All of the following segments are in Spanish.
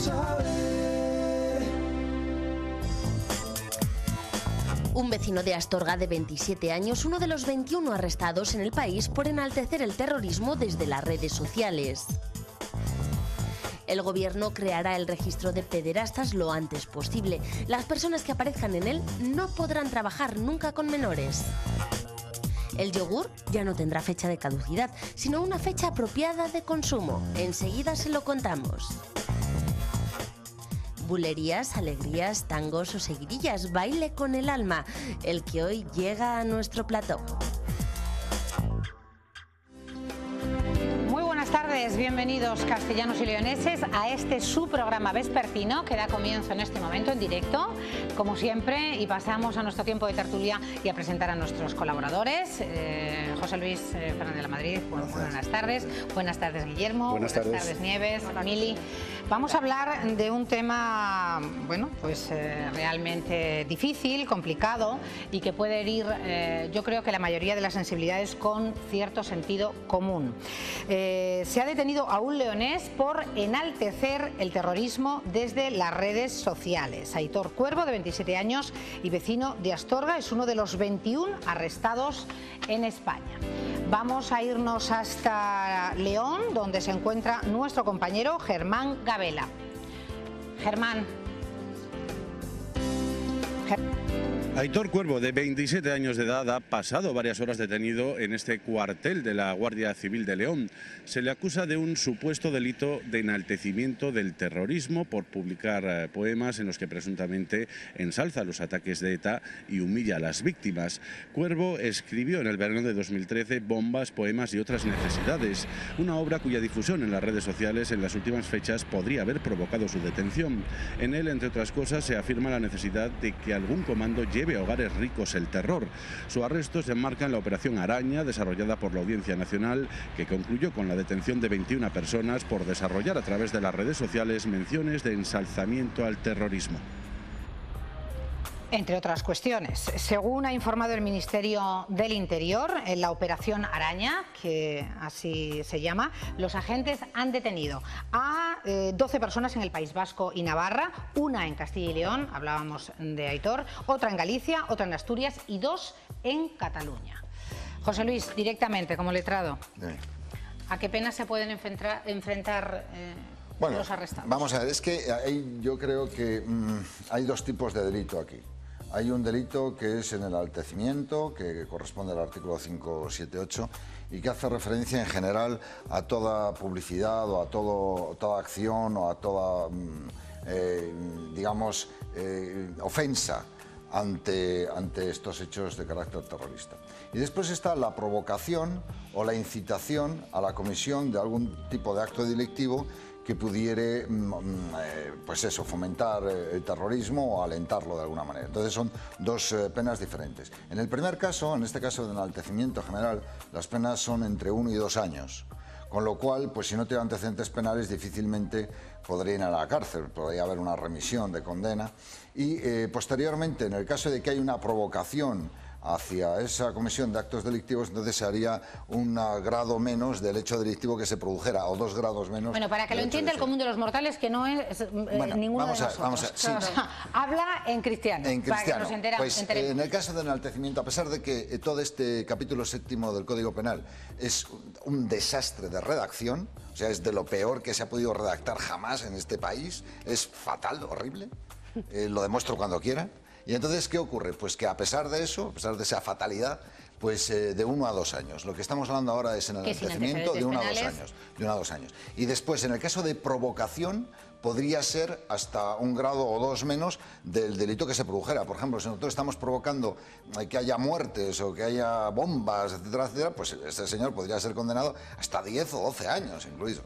saber. Un vecino de Astorga de 27 años, uno de los 21 arrestados en el país por enaltecer el terrorismo desde las redes sociales. El gobierno creará el registro de pederastas lo antes posible. Las personas que aparezcan en él no podrán trabajar nunca con menores. El yogur ya no tendrá fecha de caducidad, sino una fecha apropiada de consumo. Enseguida se lo contamos. Bulerías, alegrías, tangos o seguidillas, baile con el alma, el que hoy llega a nuestro plató. Bienvenidos castellanos y leoneses a este su programa vespertino que da comienzo en este momento en directo, como siempre, y pasamos a nuestro tiempo de tertulia y a presentar a nuestros colaboradores. José Luis Fernández de la Madrid, buenas tardes. Buenas tardes, Guillermo. Buenas tardes, Nieves, Mili. Vamos a hablar de un tema, bueno, pues realmente difícil, complicado y que puede herir, yo creo que la mayoría de las sensibilidades con cierto sentido común. Se ha detenido a un leonés por enaltecer el terrorismo desde las redes sociales. Aitor Cuervo, de 27 años y vecino de Astorga, es uno de los 21 arrestados en España. Vamos a irnos hasta León, donde se encuentra nuestro compañero Germán Gabela. Germán. Aitor Cuervo, de 27 años de edad, ha pasado varias horas detenido en este cuartel de la Guardia Civil de León. Se le acusa de un supuesto delito de enaltecimiento del terrorismo por publicar poemas en los que presuntamente ensalza los ataques de ETA y humilla a las víctimas. Cuervo escribió en el verano de 2013 Bombas, poemas y otras necesidades, una obra cuya difusión en las redes sociales en las últimas fechas podría haber provocado su detención. En él, entre otras cosas, se afirma la necesidad de que algún comando lleve a hogares ricos el terror. Su arresto se enmarca en la Operación Araña, desarrollada por la Audiencia Nacional, que concluyó con la detención de 21 personas por desarrollar a través de las redes sociales menciones de ensalzamiento al terrorismo. Entre otras cuestiones. Según ha informado el Ministerio del Interior, en la Operación Araña, que así se llama, los agentes han detenido a 12 personas en el País Vasco y Navarra, una en Castilla y León, hablábamos de Aitor, otra en Galicia, otra en Asturias y 2 en Cataluña. José Luis, directamente, como letrado, ¿a qué penas se pueden enfrentar los arrestados? Vamos a ver, es que yo creo que hay dos tipos de delito aquí. Hay un delito que es en el enaltecimiento, que corresponde al artículo 578 y que hace referencia en general a toda publicidad o a toda acción o a toda, digamos, ofensa ante estos hechos de carácter terrorista. Y después está la provocación o la incitación a la comisión de algún tipo de acto delictivo que pudiere, pues eso, fomentar el terrorismo o alentarlo de alguna manera. Entonces son dos penas diferentes. En el primer caso, en este caso de enaltecimiento general, las penas son entre 1 y 2 años. Con lo cual, pues si no tiene antecedentes penales, difícilmente podría ir a la cárcel, podría haber una remisión de condena. Y posteriormente, en el caso de que haya una provocación hacia esa comisión de actos delictivos, entonces se haría un grado menos del hecho delictivo que se produjera, o 2 grados menos. Bueno, para que lo entienda el común de los mortales, que no es ninguno de nosotros. Vamos a ver, sí. Habla en cristiano. En cristiano. Para que nos enteremos. En el caso de enaltecimiento, a pesar de que todo este capítulo 7º del Código Penal es un desastre de redacción, o sea, es de lo peor que se ha podido redactar jamás en este país, es fatal, horrible, lo demuestro cuando quiera. Y entonces, ¿qué ocurre? Pues que a pesar de eso, a pesar de esa fatalidad, pues de 1 a 2 años. Lo que estamos hablando ahora es en el enaltecimiento de 1 a 2 años. De 1 a 2 años. Y después, en el caso de provocación, podría ser hasta 1 grado o 2 menos del delito que se produjera. Por ejemplo, si nosotros estamos provocando que haya muertes o que haya bombas, etcétera, etcétera, pues este señor podría ser condenado hasta 10 o 12 años incluido.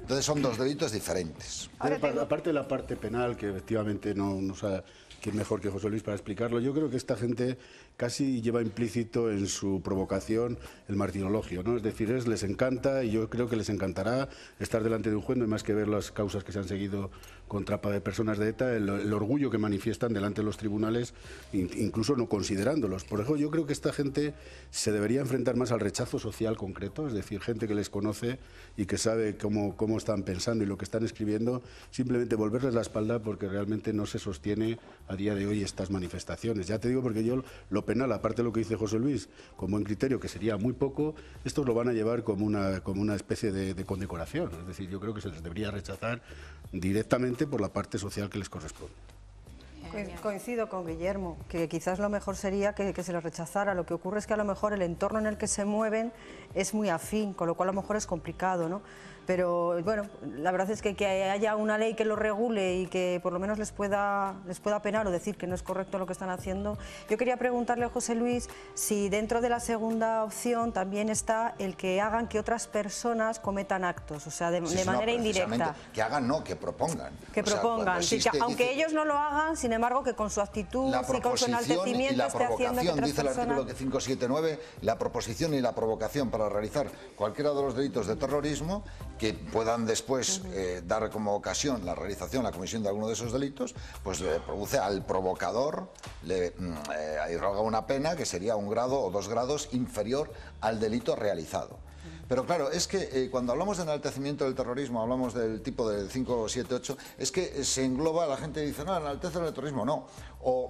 Entonces son 2 delitos diferentes. Pero aparte de la parte penal, que efectivamente no nos ha quién mejor que José Luis para explicarlo. Yo creo que esta gente casi lleva implícito en su provocación el martirologio, ¿no? Es decir, les encanta, y yo creo que les encantará estar delante de un juez, no hay más que ver las causas que se han seguido contra personas de ETA, el orgullo que manifiestan delante de los tribunales, incluso no considerándolos. Por eso yo creo que esta gente se debería enfrentar más al rechazo social concreto, es decir, gente que les conoce y que sabe cómo están pensando y lo que están escribiendo, simplemente volverles la espalda porque realmente no se sostiene a día de hoy estas manifestaciones. Ya te digo, porque yo lo penal, aparte de lo que dice José Luis, con buen criterio, que sería muy poco, estos lo van a llevar como una especie de condecoración. Es decir, yo creo que se les debería rechazar directamente por la parte social que les corresponde. Coincido con Guillermo, que quizás lo mejor sería que se les rechazara. Lo que ocurre es que a lo mejor el entorno en el que se mueven es muy afín, con lo cual a lo mejor es complicado, ¿no? Pero bueno, la verdad es que haya una ley que lo regule y que por lo menos les pueda penar o decir que no es correcto lo que están haciendo. Yo quería preguntarle a José Luis si dentro de la segunda opción también está el que hagan que otras personas cometan actos, o sea, de manera indirecta. Que hagan, no, que propongan. Que propongan, sí, que aunque ellos no lo hagan, sin embargo, que con su actitud y con su enaltecimiento esté haciendo que otras dice el personas... artículo 579, la proposición y la provocación para realizar cualquiera de los delitos de terrorismo que puedan después dar como ocasión la realización, la comisión de alguno de esos delitos, pues produce al provocador, le irroga una pena que sería 1 grado o 2 grados inferior al delito realizado. Pero claro, es que cuando hablamos de enaltecimiento del terrorismo, hablamos del tipo del 578, es que se engloba, la gente dice, no, enaltecer el terrorismo, no. O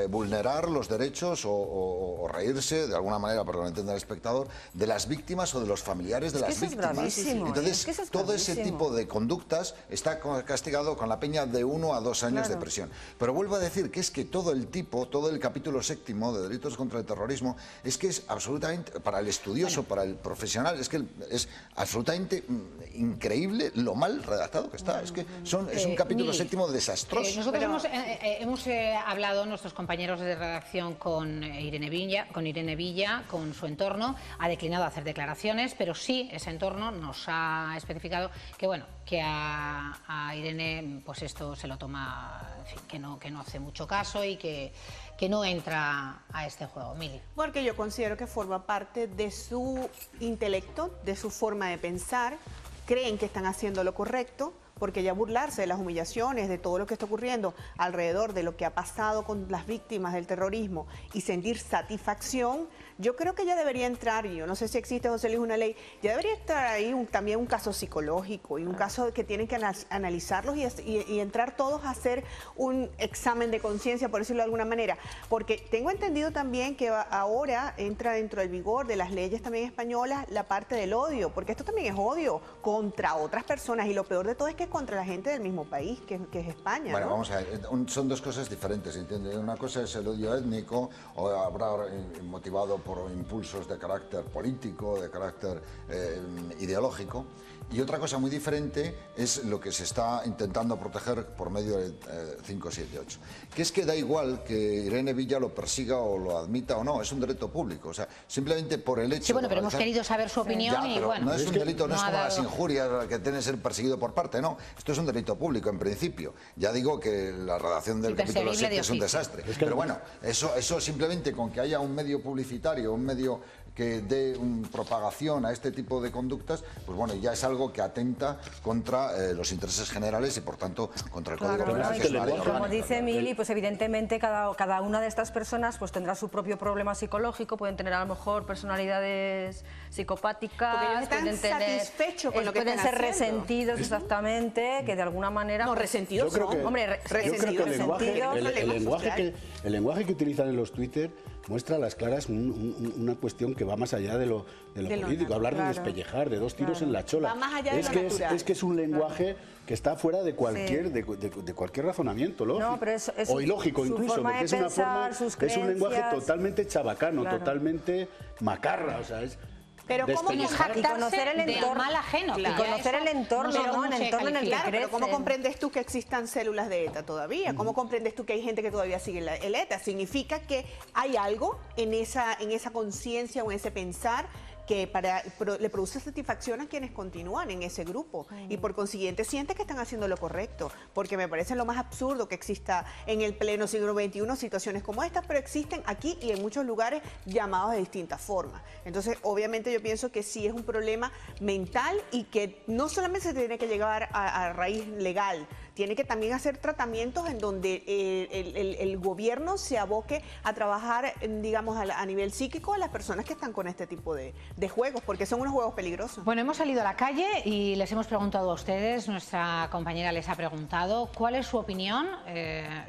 vulnerar los derechos o reírse, de alguna manera, para que lo entienda el espectador, de las víctimas o de los familiares de las víctimas. Entonces, todo ese tipo de conductas está castigado con la peña de 1 a 2 años de prisión. Pero vuelvo a decir que es que todo el capítulo 7º de delitos contra el terrorismo, es que es absolutamente, para el estudioso, para el profesional, es que es absolutamente increíble lo mal redactado que está. Es que es un capítulo 7º desastroso. Nosotros hemos hablado, nuestros compañeros de redacción, con Irene Villa, con su entorno. Ha declinado hacer declaraciones, pero sí ese entorno nos ha especificado que, bueno, que a Irene pues esto se lo toma, en fin, que no hace mucho caso y que no entra a este juego. Mili. Porque yo considero que forma parte de su intelecto, de su forma de pensar. Creen que están haciendo lo correcto, porque ya burlarse de las humillaciones, de todo lo que está ocurriendo alrededor de lo que ha pasado con las víctimas del terrorismo y sentir satisfacción, yo creo que ya debería entrar, y yo no sé si existe, José Luis, una ley, ya debería estar ahí también un caso psicológico y un caso que tienen que analizarlos y entrar todos a hacer un examen de conciencia, por decirlo de alguna manera, porque tengo entendido también que ahora entra dentro del vigor de las leyes también españolas la parte del odio, porque esto también es odio contra otras personas y lo peor de todo es que es contra la gente del mismo país, que es España. Bueno, ¿no? vamos a ver, son dos cosas diferentes, ¿entiendes? Una cosa es el odio étnico, o habrá motivado por impulsos de carácter político, de carácter ideológico, y otra cosa muy diferente es lo que se está intentando proteger por medio del 578, que es que da igual que Irene Villa lo persiga o lo admita o no, es un delito público, o sea, simplemente por el hecho... Sí, bueno, pero hemos querido saber su opinión ya, y pero bueno... no es un delito, no es como las injurias que tiene que ser perseguido por parte, no, esto es un delito público en principio. Ya digo que la redacción del capítulo 7 es un desastre, pero bueno, eso simplemente con que haya un medio publicitario, un medio que dé propagación a este tipo de conductas, pues bueno, ya es algo que atenta contra los intereses generales y por tanto contra el Código Penal. Como dice Mili, pues evidentemente cada una de estas personas pues tendrá su propio problema psicológico, pueden tener a lo mejor personalidades psicopáticas, pueden satisfechos con lo que pueden están ser haciendo. resentidos exactamente, que de alguna manera... No, resentidos no. Hombre, yo creo que el lenguaje que utilizan en los Twitter muestra a las claras una cuestión que va más allá de lo político, hablar de despellejar, de 2 tiros en la chola. Va más allá de lo natural. Es que es un lenguaje que está fuera de cualquier, de cualquier razonamiento lógico, o ilógico incluso, porque es un lenguaje totalmente chabacano, totalmente macarra, o sea, es... Pero cómo no conocer el entorno mal ajeno. Y conocer el entorno, ¿no? El entorno en el que crece. Pero ¿cómo comprendes tú que existan células de ETA todavía? ¿Cómo comprendes tú que hay gente que todavía sigue el ETA? Significa que hay algo en esa conciencia o en ese pensar que le produce satisfacción a quienes continúan en ese grupo y por consiguiente siente que están haciendo lo correcto, porque me parece lo más absurdo que exista en el pleno siglo XXI situaciones como estas, pero existen aquí y en muchos lugares llamados de distintas formas. Entonces, obviamente yo pienso que sí es un problema mental y que no solamente se tiene que llegar a raíz legal, tiene que también hacer tratamientos en donde el gobierno se aboque a trabajar, digamos, a nivel psíquico a las personas que están con este tipo de juegos, porque son unos juegos peligrosos. Bueno, hemos salido a la calle y les hemos preguntado a ustedes, nuestra compañera les ha preguntado cuál es su opinión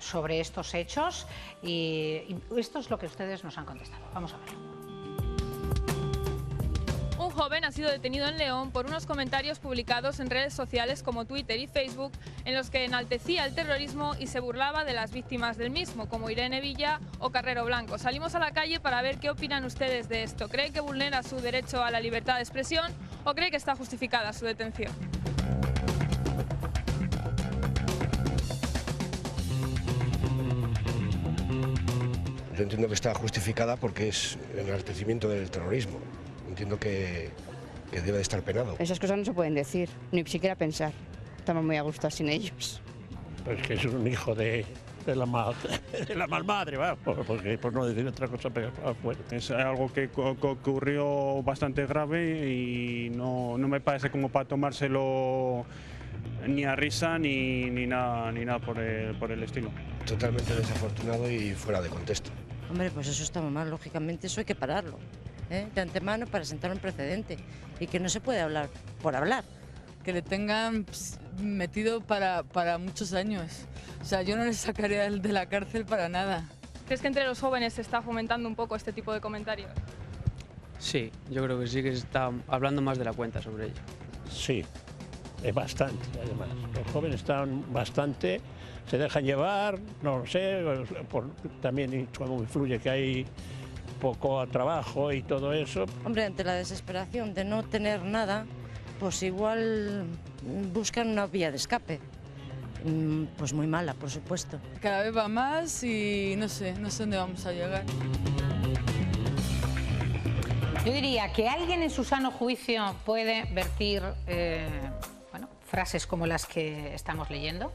sobre estos hechos y esto es lo que ustedes nos han contestado. Vamos a verlo. Un joven ha sido detenido en León por unos comentarios publicados en redes sociales como Twitter y Facebook en los que enaltecía el terrorismo y se burlaba de las víctimas del mismo, como Irene Villa o Carrero Blanco. Salimos a la calle para ver qué opinan ustedes de esto. ¿Cree que vulnera su derecho a la libertad de expresión o cree que está justificada su detención? Yo entiendo que está justificada porque es el enaltecimiento del terrorismo. Entiendo que debe de estar penado. Esas cosas no se pueden decir, ni siquiera pensar. Estamos muy a gusto sin ellos. Pues que es un hijo de la malmadre, vamos, porque por no decir otra cosa peor. Es algo que ocurrió bastante grave y no me parece como para tomárselo ni a risa ni nada por el estilo. Totalmente desafortunado y fuera de contexto. Hombre, pues eso está muy mal, lógicamente eso hay que pararlo, de antemano para sentar un precedente y que no se puede hablar por hablar. Que le tengan metido para muchos años. O sea, yo no le sacaría de la cárcel para nada. ¿Crees que entre los jóvenes se está fomentando un poco este tipo de comentarios? Sí, yo creo que sí, que se está hablando más de la cuenta sobre ello. Sí, es bastante, además. Los jóvenes están bastante, se dejan llevar, no lo sé, también como influye que hay poco trabajo y todo eso. Hombre, ante la desesperación de no tener nada, pues igual buscan una vía de escape. Pues muy mala, por supuesto. Cada vez va más y no sé dónde vamos a llegar. Yo diría que alguien en su sano juicio puede vertir frases como las que estamos leyendo.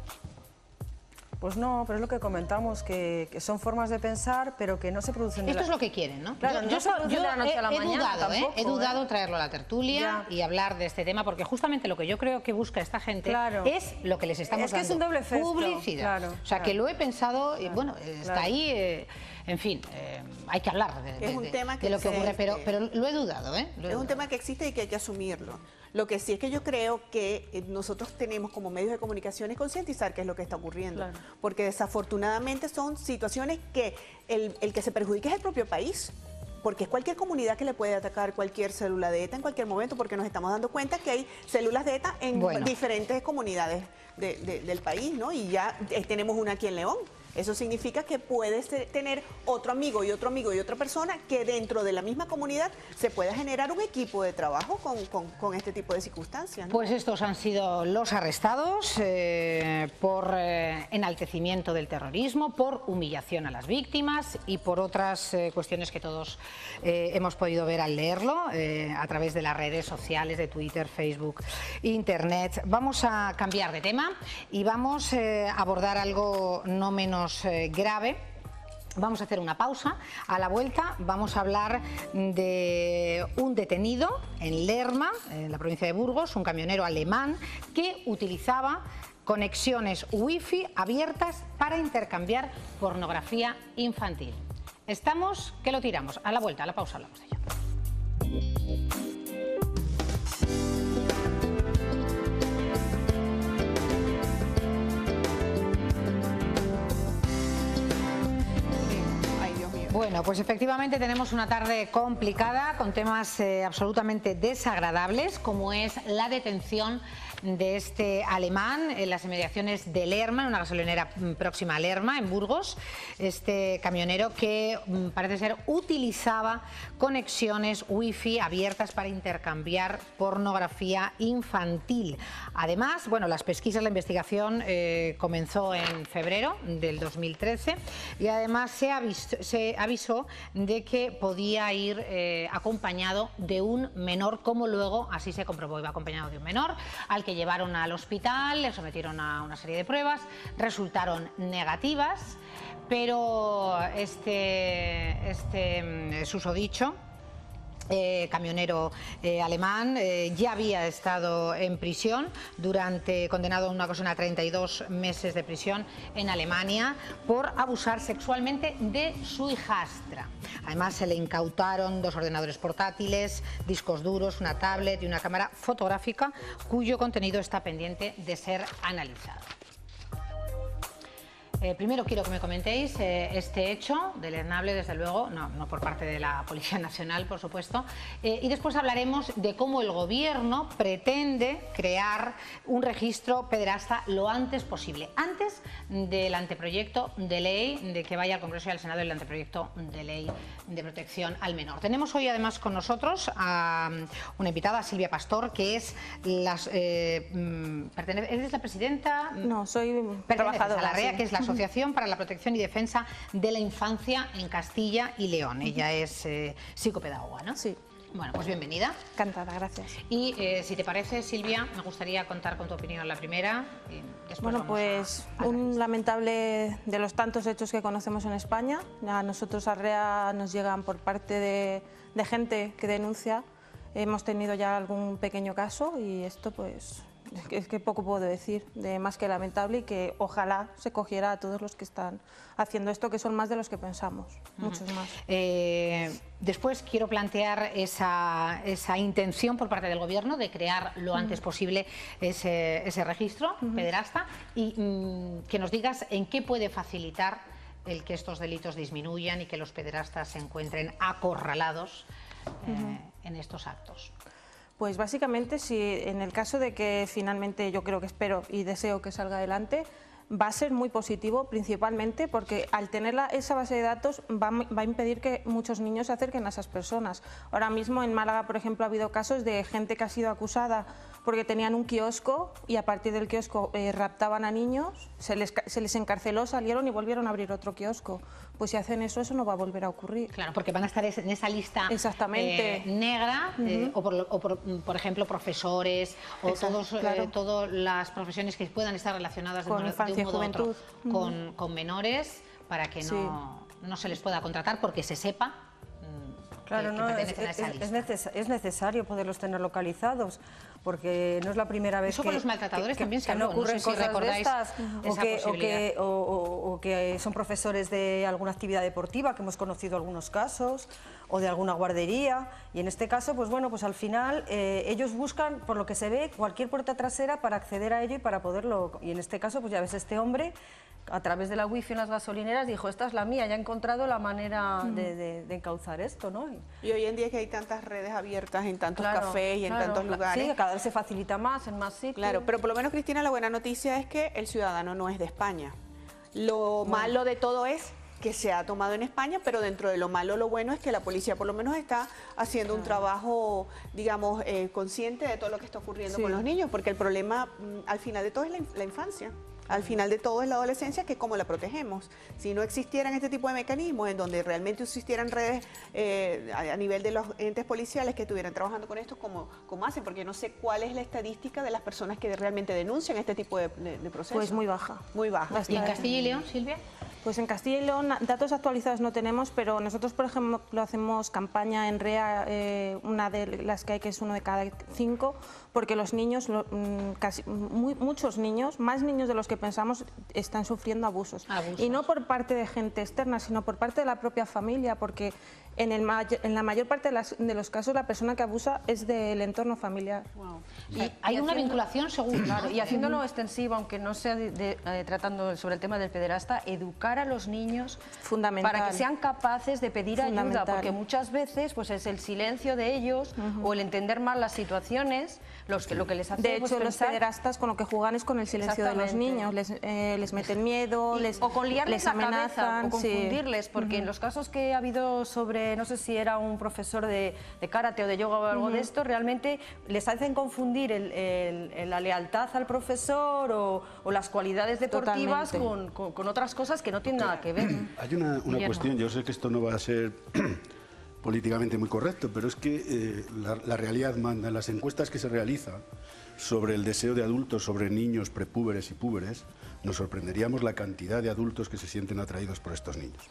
Pues no, pero es lo que comentamos, que son formas de pensar, pero que no se producen... Esto es lo que quieren, ¿no? Claro, yo de la noche a la mañana. He dudado traerlo a la tertulia y hablar de este tema, porque justamente lo que yo creo que busca esta gente es lo que les estamos dando. Es que es un doble efecto. Publicidad. Claro, o sea, que lo he pensado y bueno, está ahí... En fin, hay que hablar de lo que ocurre, pero lo he dudado, Es un tema que existe y que hay que asumirlo. Lo que sí es que yo creo que nosotros tenemos como medios de comunicación es concientizar qué es lo que está ocurriendo. Claro. Porque desafortunadamente son situaciones que el que se perjudica es el propio país. Porque es cualquier comunidad que le puede atacar cualquier célula de ETA en cualquier momento, porque nos estamos dando cuenta que hay células de ETA en diferentes comunidades del país, ¿no? Y ya tenemos una aquí en León. Eso significa que puedes tener otro amigo y otro amigo y otra persona que dentro de la misma comunidad se pueda generar un equipo de trabajo con este tipo de circunstancias, ¿no? Pues estos han sido los arrestados por enaltecimiento del terrorismo, por humillación a las víctimas y por otras cuestiones que todos hemos podido ver al leerlo a través de las redes sociales de Twitter, Facebook, Internet. Vamos a cambiar de tema y vamos a abordar algo no menos grave. Vamos a hacer una pausa. A la vuelta vamos a hablar de un detenido en Lerma, en la provincia de Burgos, un camionero alemán que utilizaba conexiones wifi abiertas para intercambiar pornografía infantil. Estamos, que lo tiramos. A la vuelta, a la pausa hablamos de ello. Bueno, pues efectivamente tenemos una tarde complicada con temas absolutamente desagradables, como es la detención de este alemán en las inmediaciones de Lerma, en una gasolinera próxima a Lerma, en Burgos. Este camionero que parece ser utilizaba conexiones wifi abiertas para intercambiar pornografía infantil. Además, bueno, las pesquisas, la investigación comenzó en febrero del 2013 y además se avisó de que podía ir acompañado de un menor, como luego así se comprobó. Iba acompañado de un menor al que llevaron al hospital, le sometieron a una serie de pruebas, resultaron negativas, pero este susodicho camionero alemán ya había estado en prisión condenado a una condena a 32 meses de prisión en Alemania por abusar sexualmente de su hijastra. Además se le incautaron 2 ordenadores portátiles, discos duros, una tablet y una cámara fotográfica cuyo contenido está pendiente de ser analizado. Primero quiero que me comentéis este hecho deleznable, desde luego, no por parte de la Policía Nacional, por supuesto, y después hablaremos de cómo el Gobierno pretende crear un registro pederasta lo antes posible, antes del anteproyecto de ley de que vaya al Congreso y al Senado el anteproyecto de ley de protección al menor. Tenemos hoy además con nosotros a una invitada, Silvia Pastor, que es ¿eres la presidenta? No, soy trabajadora. A la REA, sí. Que es la Asociación para la Protección y Defensa de la Infancia en Castilla y León. Ella es psicopedagoga, ¿no? Sí. Bueno, pues bienvenida. Encantada, gracias. Y si te parece, Silvia, me gustaría contar con tu opinión la primera. Y después bueno, pues un lamentable de los tantos hechos que conocemos en España. A nosotros a REA nos llegan por parte de gente que denuncia. Hemos tenido ya algún pequeño caso y esto pues... Es que poco puedo decir, de más que lamentable, y que ojalá se cogiera a todos los que están haciendo esto, que son más de los que pensamos, muchos más. Después quiero plantear esa intención por parte del Gobierno de crear lo antes posible ese registro pederasta y que nos digas en qué puede facilitar el que estos delitos disminuyan y que los pederastas se encuentren acorralados en estos actos. Pues básicamente, si en el caso de que finalmente, yo creo que espero y deseo que salga adelante, va a ser muy positivo, principalmente porque al tener esa base de datos va a impedir que muchos niños se acerquen a esas personas. Ahora mismo en Málaga, por ejemplo, ha habido casos de gente que ha sido acusada porque tenían un kiosco y a partir del kiosco raptaban a niños, se les encarceló, salieron y volvieron a abrir otro kiosco. Pues si hacen eso, eso no va a volver a ocurrir. Claro, porque van a estar en esa lista negra, o por ejemplo, profesores o todas las profesiones que puedan estar relacionadas con infancia y juventud, con menores, para que no se les pueda contratar porque se sepa. Claro, es necesario poderlos tener localizados, porque no es la primera vez Eso con los maltratadores también se habló, ocurren no sé si cosas de estas, o que son profesores de alguna actividad deportiva, que hemos conocido algunos casos, o de alguna guardería, y en este caso, pues bueno, pues al final ellos buscan, por lo que se ve, cualquier puerta trasera para acceder a ello y para poderlo, y en este caso, pues ya ves, este hombre, a través de la wifi en las gasolineras, dijo, esta es la mía, ya he encontrado la manera de encauzar esto, ¿no? Y hoy en día que hay tantas redes abiertas en tantos cafés y en tantos lugares. Sí, cada vez se facilita más, en más sitios. Claro, pero por lo menos, Cristina, la buena noticia es que el ciudadano no es de España. Lo malo de todo es que se ha tomado en España, pero dentro de lo malo, lo bueno es que la policía por lo menos está haciendo un trabajo, digamos, consciente de todo lo que está ocurriendo con los niños, porque el problema al final de todo es la infancia. Al final de todo es la adolescencia, que cómo la protegemos. Si no existieran este tipo de mecanismos en donde realmente existieran redes a nivel de los entes policiales que estuvieran trabajando con esto, ¿cómo hacen? Porque no sé cuál es la estadística de las personas que realmente denuncian este tipo de procesos. Pues muy baja. Muy baja. ¿Y en Castilla y León, Silvia? Pues en Castilla y León datos actualizados no tenemos, pero nosotros, por ejemplo, hacemos campaña en REA, una de las que hay, que es 1 de cada 5, porque los niños, muchos niños, más niños de los que pensamos, están sufriendo abusos. Y no por parte de gente externa, sino por parte de la propia familia, porque en la mayor parte de los casos la persona que abusa es del entorno familiar. Wow. Y hay una vinculación segura. Claro, y haciéndolo extensivo, aunque no sea tratando sobre el tema del pederasta, educar educar a los niños para que sean capaces de pedir ayuda, porque muchas veces pues es el silencio de ellos o el entender mal las situaciones lo que les hace. De hecho, los pederastas con lo que juegan es con el silencio de los niños, les meten miedo, o con liarles les amenazan, la cabeza, o confundirles, porque en los casos que ha habido sobre, no sé si era un profesor de karate o de yoga o algo de esto, realmente les hacen confundir la lealtad al profesor o las cualidades deportivas con otras cosas que no tienen nada que ver. Hay una cuestión, yo sé que esto no va a ser políticamente muy correcto, pero es que la realidad manda. En las encuestas que se realizan sobre el deseo de adultos, sobre niños prepúberes y púberes, nos sorprenderíamos la cantidad de adultos que se sienten atraídos por estos niños.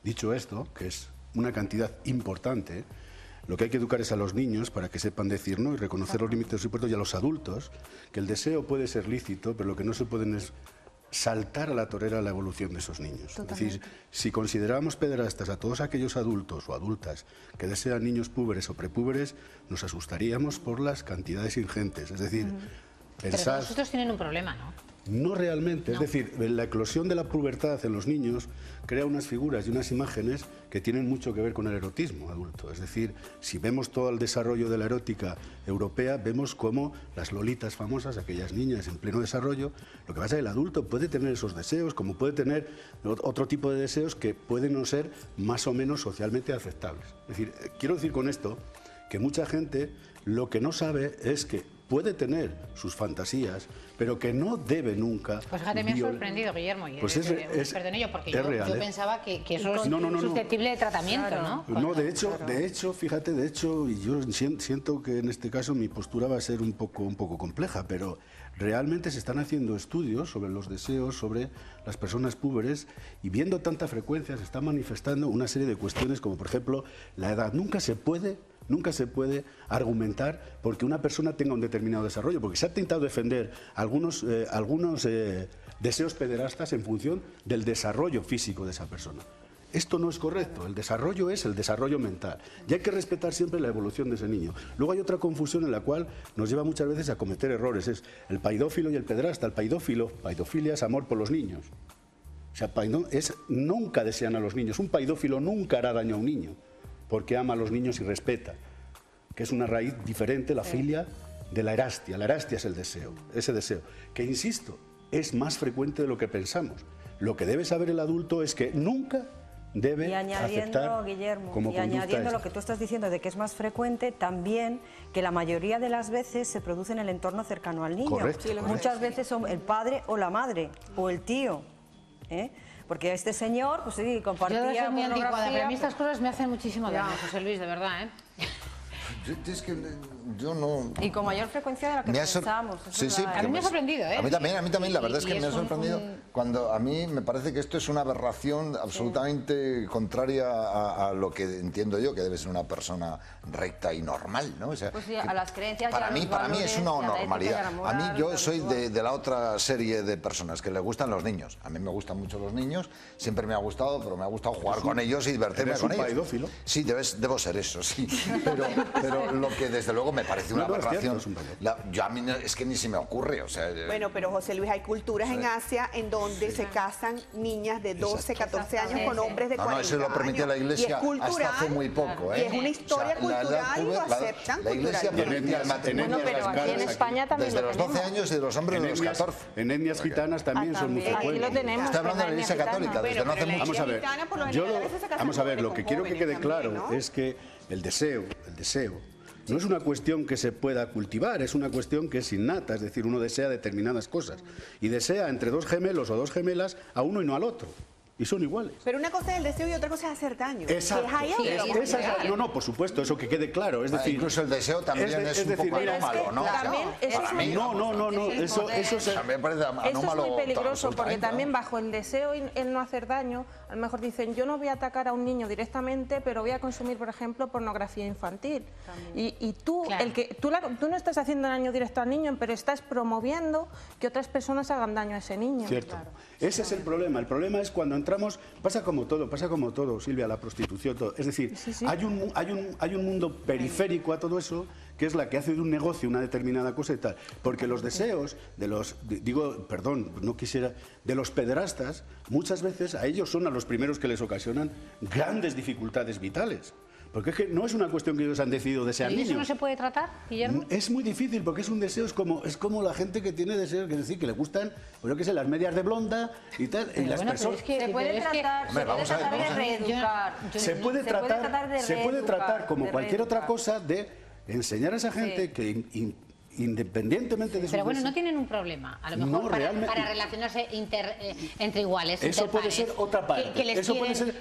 Dicho esto, que es una cantidad importante, lo que hay que educar es a los niños para que sepan decir no y reconocer los límites y puertos, y a los adultos, que el deseo puede ser lícito, pero lo que no se pueden es saltar a la torera la evolución de esos niños. Es decir, si consideramos pederastas a todos aquellos adultos o adultas que desean niños púberes o prepúberes, nos asustaríamos por las cantidades ingentes. Es decir, pensar... Pero nosotros tienen un problema, ¿no? No realmente, es decir, la eclosión de la pubertad en los niños crea unas figuras y unas imágenes que tienen mucho que ver con el erotismo adulto. Es decir, si vemos todo el desarrollo de la erótica europea, vemos cómo las lolitas famosas, aquellas niñas en pleno desarrollo, lo que pasa es que el adulto puede tener esos deseos, como puede tener otro tipo de deseos que pueden no ser más o menos socialmente aceptables. Es decir, quiero decir con esto que mucha gente lo que no sabe es que puede tener sus fantasías, pero que no debe nunca... Pues fíjate, me ha sorprendido, Guillermo, y perdone porque yo pensaba que eso es susceptible de tratamiento, ¿no? No, de hecho, fíjate, y yo siento que en este caso mi postura va a ser un poco compleja, pero realmente se están haciendo estudios sobre los deseos, sobre las personas púberes, y viendo tanta frecuencia se está manifestando una serie de cuestiones como, por ejemplo, la edad. Nunca se puede argumentar porque una persona tenga un determinado desarrollo, porque se ha intentado defender algunos deseos pederastas en función del desarrollo físico de esa persona. Esto no es correcto, el desarrollo es el desarrollo mental y hay que respetar siempre la evolución de ese niño. Luego hay otra confusión en la cual nos lleva muchas veces a cometer errores, es el paidófilo y el pederasta. El paidofilia es amor por los niños. O sea, nunca desean a los niños, un paidófilo nunca hará daño a un niño, porque ama a los niños y respeta, que es una raíz diferente, la filia, de la erastia. La erastia es el deseo, ese deseo, que insisto, es más frecuente de lo que pensamos. Lo que debe saber el adulto es que nunca debe aceptar Guillermo, como y conducta añadiendo esta. lo que tú estás diciendo de que es más frecuente, también que la mayoría de las veces se produce en el entorno cercano al niño. Correcto, Muchas veces son el padre o la madre o el tío, porque este señor, pues sí, compartía Yo soy muy anticuada, pero a mí pues... estas cosas me hacen muchísimo daño, José Luis, de verdad, ¿eh? Es que yo no... Y con mayor frecuencia de la que pensamos. Sí, a mí me ha sorprendido, ¿eh? A mí también, la verdad es que me ha sorprendido cuando a mí me parece que esto es una aberración absolutamente contraria a lo que entiendo yo que debe ser una persona recta y normal, ¿no? O sea, pues sí, a las creencias para mí es una anormalidad. A mí yo soy de la otra serie de personas que les gustan los niños. A mí me gustan mucho los niños, siempre me ha gustado, pero me ha gustado jugar con ellos y divertirme con ellos. ¿Eres un paidófilo? Sí, debo ser eso, sí. Pero lo que desde luego me parece una aberración, yo a mí es que ni se me ocurre, o sea... Bueno, pero José Luis, hay culturas en Asia en donde se casan niñas de 12, 14 años con hombres de 40 años. No, eso lo permitía la Iglesia hasta hace muy poco, ¿eh? Y es una historia cultural y lo aceptan. La Iglesia permitía el matrimonio pero aquí en España también desde los 12 años y de los hombres de los 14. En etnias gitanas también son muy frecuentes. Aquí lo tenemos. Está hablando de la Iglesia Católica, desde no hace mucho. Vamos a ver, lo que quiero que quede claro es que el deseo no es una cuestión que se pueda cultivar, es una cuestión que es innata, es decir, uno desea determinadas cosas y desea entre dos gemelos o dos gemelas a uno y no al otro. Y son iguales. Pero una cosa es el deseo y otra cosa es hacer daño. Exacto. No, por supuesto, eso que quede claro. Es decir, incluso el deseo también es un poco anómalo, ¿no? También eso me parece anómalo. Eso es muy peligroso porque también bajo el deseo y el no hacer daño, a lo mejor dicen, yo no voy a atacar a un niño directamente, pero voy a consumir, por ejemplo, pornografía infantil. Y tú, tú no estás haciendo daño directo al niño, pero estás promoviendo que otras personas hagan daño a ese niño. Cierto. Ese es el problema. El problema es cuando entramos, pasa como todo, Silvia, la prostitución, todo. Es decir, hay un mundo periférico a todo eso, que es la que hace de un negocio una determinada cosa y tal. Porque los deseos de los, de los pederastas, muchas veces a ellos son a los primeros que les ocasionan grandes dificultades vitales. Porque es que no es una cuestión que ellos han decidido desear niños. ¿Y eso no se puede tratar, Guillermo? Es muy difícil, porque es un deseo, es como la gente que tiene deseos, que decir, que le gustan, pues yo qué sé, las medias de blonda y tal, y las personas... Se puede tratar de reeducar. Se puede tratar como cualquier otra cosa de enseñar a esa gente que independientemente de su... Pero bueno, no tienen un problema, a lo mejor no, para relacionarse entre iguales. Eso puede ser otra parte. Eso puede ser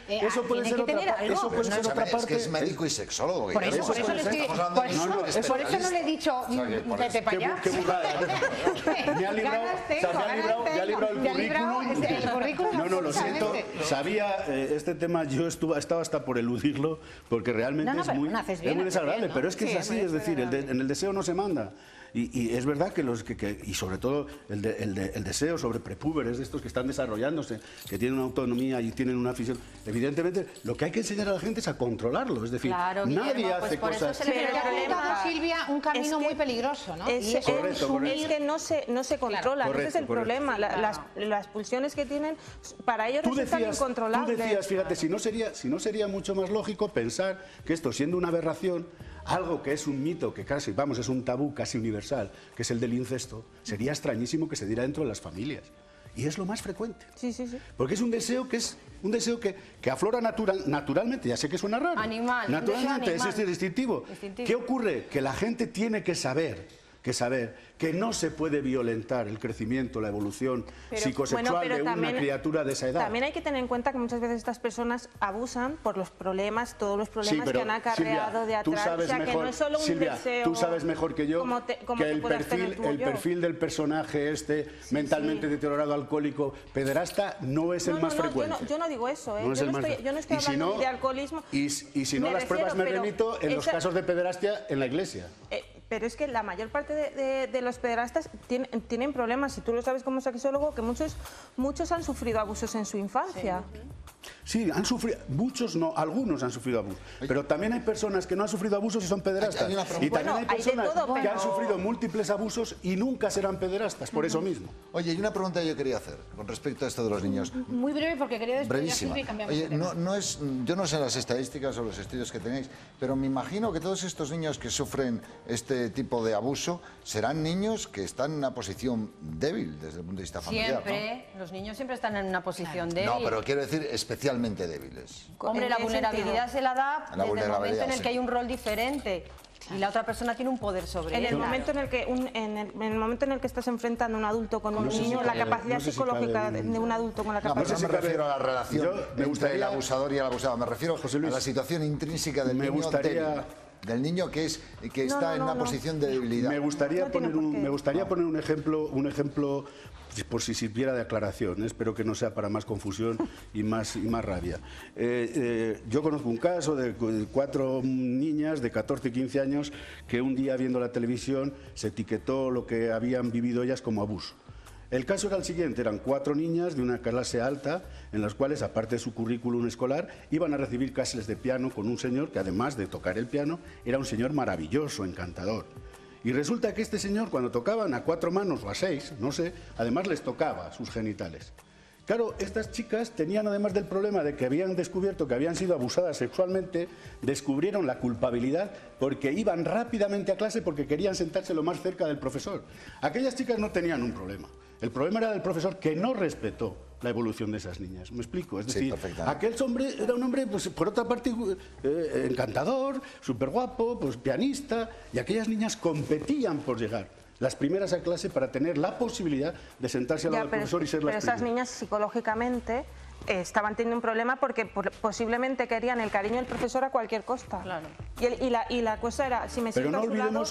otra parte. Es que es médico y sexólogo. Por eso no le he dicho Pepe Payá. Me ha librado el currículum. No, lo siento. Sabía este tema, yo estaba hasta por eludirlo, porque realmente es muy desagradable. Pero es que es así, es decir, en el deseo no se manda. Y es verdad que y sobre todo el deseo sobre prepúberes, de estos que están desarrollándose, que tienen una autonomía y tienen una afición, evidentemente lo que hay que enseñar a la gente es a controlarlo, es decir, nadie hace cosas... Pero ya ha Silvia, un camino muy peligroso, ¿no? Es que no se controla, ese es el problema, las pulsiones que tienen, para ellos resultan incontrolables. Tú decías, fíjate, si no sería mucho más lógico pensar que esto, siendo una aberración, algo que es un mito, que casi, es un tabú casi universal, que es el del incesto, sería extrañísimo que se diera dentro de las familias. Y es lo más frecuente. Sí. Porque es un deseo que aflora naturalmente, ya sé que suena raro. Naturalmente, es instintivo. ¿Qué ocurre? Que la gente tiene que saber que no se puede violentar el crecimiento, la evolución psicosexual de una criatura de esa edad. También hay que tener en cuenta que muchas veces estas personas abusan por los problemas, todos los problemas que han acarreado de atrás. O sea, que no es solo un deseo. Tú sabes mejor que yo que el perfil del personaje mentalmente deteriorado, alcohólico, pederasta, no es el más frecuente. Yo no digo eso, yo no estoy hablando de alcoholismo. Y si no, las pruebas me remito en los casos de pederastia en la Iglesia. Pero es que la mayor parte de los pederastas tienen problemas, y tú lo sabes como sexólogo, que muchos han sufrido abusos en su infancia. Sí, han sufrido, muchos no, algunos han sufrido abusos, pero también hay personas que no han sufrido abusos y son pederastas. Y también hay personas que han sufrido múltiples abusos y nunca serán pederastas, por eso mismo. Oye, hay una pregunta que yo quería hacer con respecto a esto de los niños. Muy breve, porque quería despedir a Silvia y cambiamos de tema. Yo no sé las estadísticas o los estudios que tenéis, pero me imagino que todos estos niños que sufren este tipo de abuso serán niños que están en una posición débil desde el punto de vista familiar. Siempre, ¿no? Los niños siempre están en una posición débil. No, pero quiero decir especialmente débiles. Hombre, la vulnerabilidad se la da desde el momento en el que hay un rol diferente. Y la otra persona tiene un poder sobre él. En el momento en el que estás enfrentando a un adulto con un niño, la capacidad psicológica de un adulto con la capacidad... No me refiero a la relación entre el abusador y el abusado, me refiero a la situación intrínseca del niño del niño que está en una posición de debilidad. Me gustaría poner un ejemplo por si sirviera de aclaración, espero que no sea para más confusión y más rabia. Yo conozco un caso de 4 niñas de 14 y 15 años que un día viendo la televisión se etiquetó lo que habían vivido ellas como abuso. El caso era el siguiente, eran 4 niñas de una clase alta en las cuales, aparte de su currículum escolar, iban a recibir clases de piano con un señor que, además de tocar el piano, era un señor maravilloso, encantador. Y resulta que este señor, cuando tocaban a 4 manos o a 6, no sé, además les tocaba sus genitales. Claro, estas chicas tenían, además del problema de que habían descubierto que habían sido abusadas sexualmente, descubrieron la culpabilidad porque iban rápidamente a clase porque querían sentarse lo más cerca del profesor. Aquellas chicas no tenían un problema. El problema era del profesor, que no respetó la evolución de esas niñas. ¿Me explico? Es decir, aquel hombre era un hombre, pues, por otra parte, encantador, súper guapo, pues, pianista, y aquellas niñas competían por llegar las primeras a clase para tener la posibilidad de sentarse al lado del profesor y ser las primeras. Pero esas niñas psicológicamente estaban teniendo un problema porque posiblemente querían el cariño del profesor a cualquier costa. Claro. Y la cosa era, si me siento a su lado,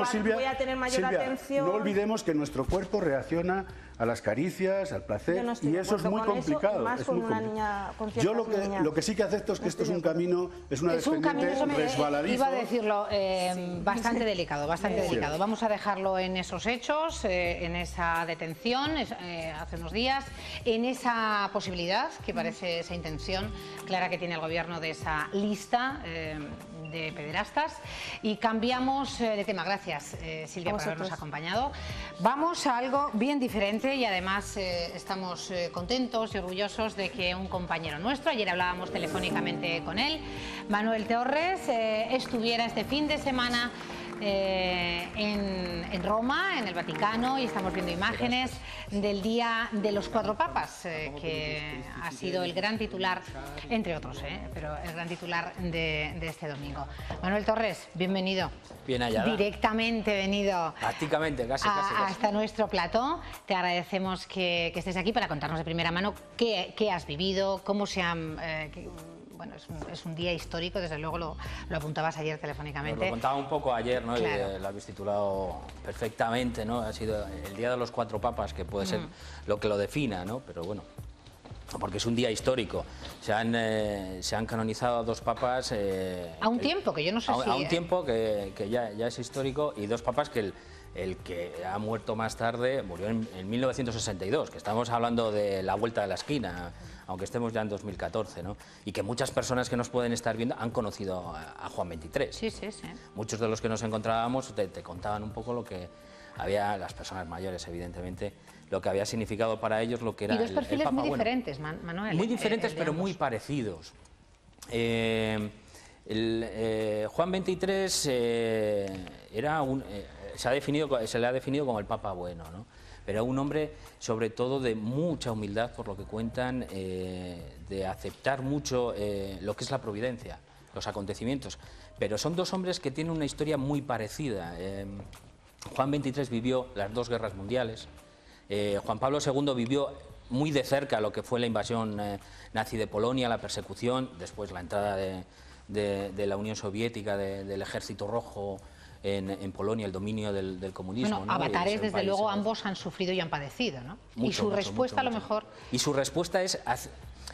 Silvia, voy a tener mayor atención. No olvidemos que nuestro cuerpo reacciona a las caricias, al placer, y eso es muy complicado. Yo lo que sí que acepto es que esto es un camino, es una descendiente resbaladizo. Iba a decirlo, bastante delicado, delicado. Vamos a dejarlo en esos hechos, en esa detención hace unos días, en esa posibilidad claridad que parece esa intención clara que tiene el gobierno de esa lista de pederastas. Y cambiamos de tema. Gracias, Silvia, por habernos acompañado. Vamos a algo bien diferente y además estamos contentos y orgullosos de que un compañero nuestro, ayer hablábamos telefónicamente con él, Manuel Torres, estuviera este fin de semana en Roma, en el Vaticano, y estamos viendo imágenes del Día de los Cuatro Papas, que ha sido el gran titular, entre otros, pero el gran titular de este domingo. Manuel Torres, bienvenido. Bien hallada. Directamente venido. Prácticamente, casi. Hasta nuestro plató. Te agradecemos que estés aquí para contarnos de primera mano qué has vivido, cómo se han... bueno, es un día histórico, desde luego lo apuntabas ayer telefónicamente. Lo contaba un poco ayer, ¿no? Claro. Y lo habéis titulado perfectamente, ¿no? Ha sido el Día de los Cuatro Papas, que puede ser lo que lo defina, ¿no? Pero bueno, porque es un día histórico. Se han canonizado a dos papas... a un tiempo, que yo no sé si... A un tiempo que ya es histórico, y dos papas que el que ha muerto más tarde murió en 1962, que estamos hablando de la vuelta de la esquina, aunque estemos ya en 2014, ¿no? Y que muchas personas que nos pueden estar viendo han conocido a Juan XXIII. Sí, sí, sí. Muchos de los que nos encontrábamos te contaban un poco lo que había, las personas mayores, evidentemente, lo que había significado para ellos lo que era y dos perfiles el Papa muy Bueno. diferentes, Manuel. Muy diferentes, pero muy parecidos. Juan XXIII se le ha definido como el Papa Bueno, ¿no? Pero un hombre, sobre todo, de mucha humildad, por lo que cuentan, de aceptar mucho lo que es la providencia, los acontecimientos. Pero son dos hombres que tienen una historia muy parecida. Juan XXIII vivió las dos guerras mundiales. Juan Pablo II vivió muy de cerca lo que fue la invasión nazi de Polonia, la persecución, después la entrada de la Unión Soviética, del Ejército Rojo en Polonia, el dominio del comunismo. Bueno, ¿no? avatares, desde luego, ambos han sufrido y han padecido, ¿no? Y su respuesta, a lo mejor... Y su respuesta es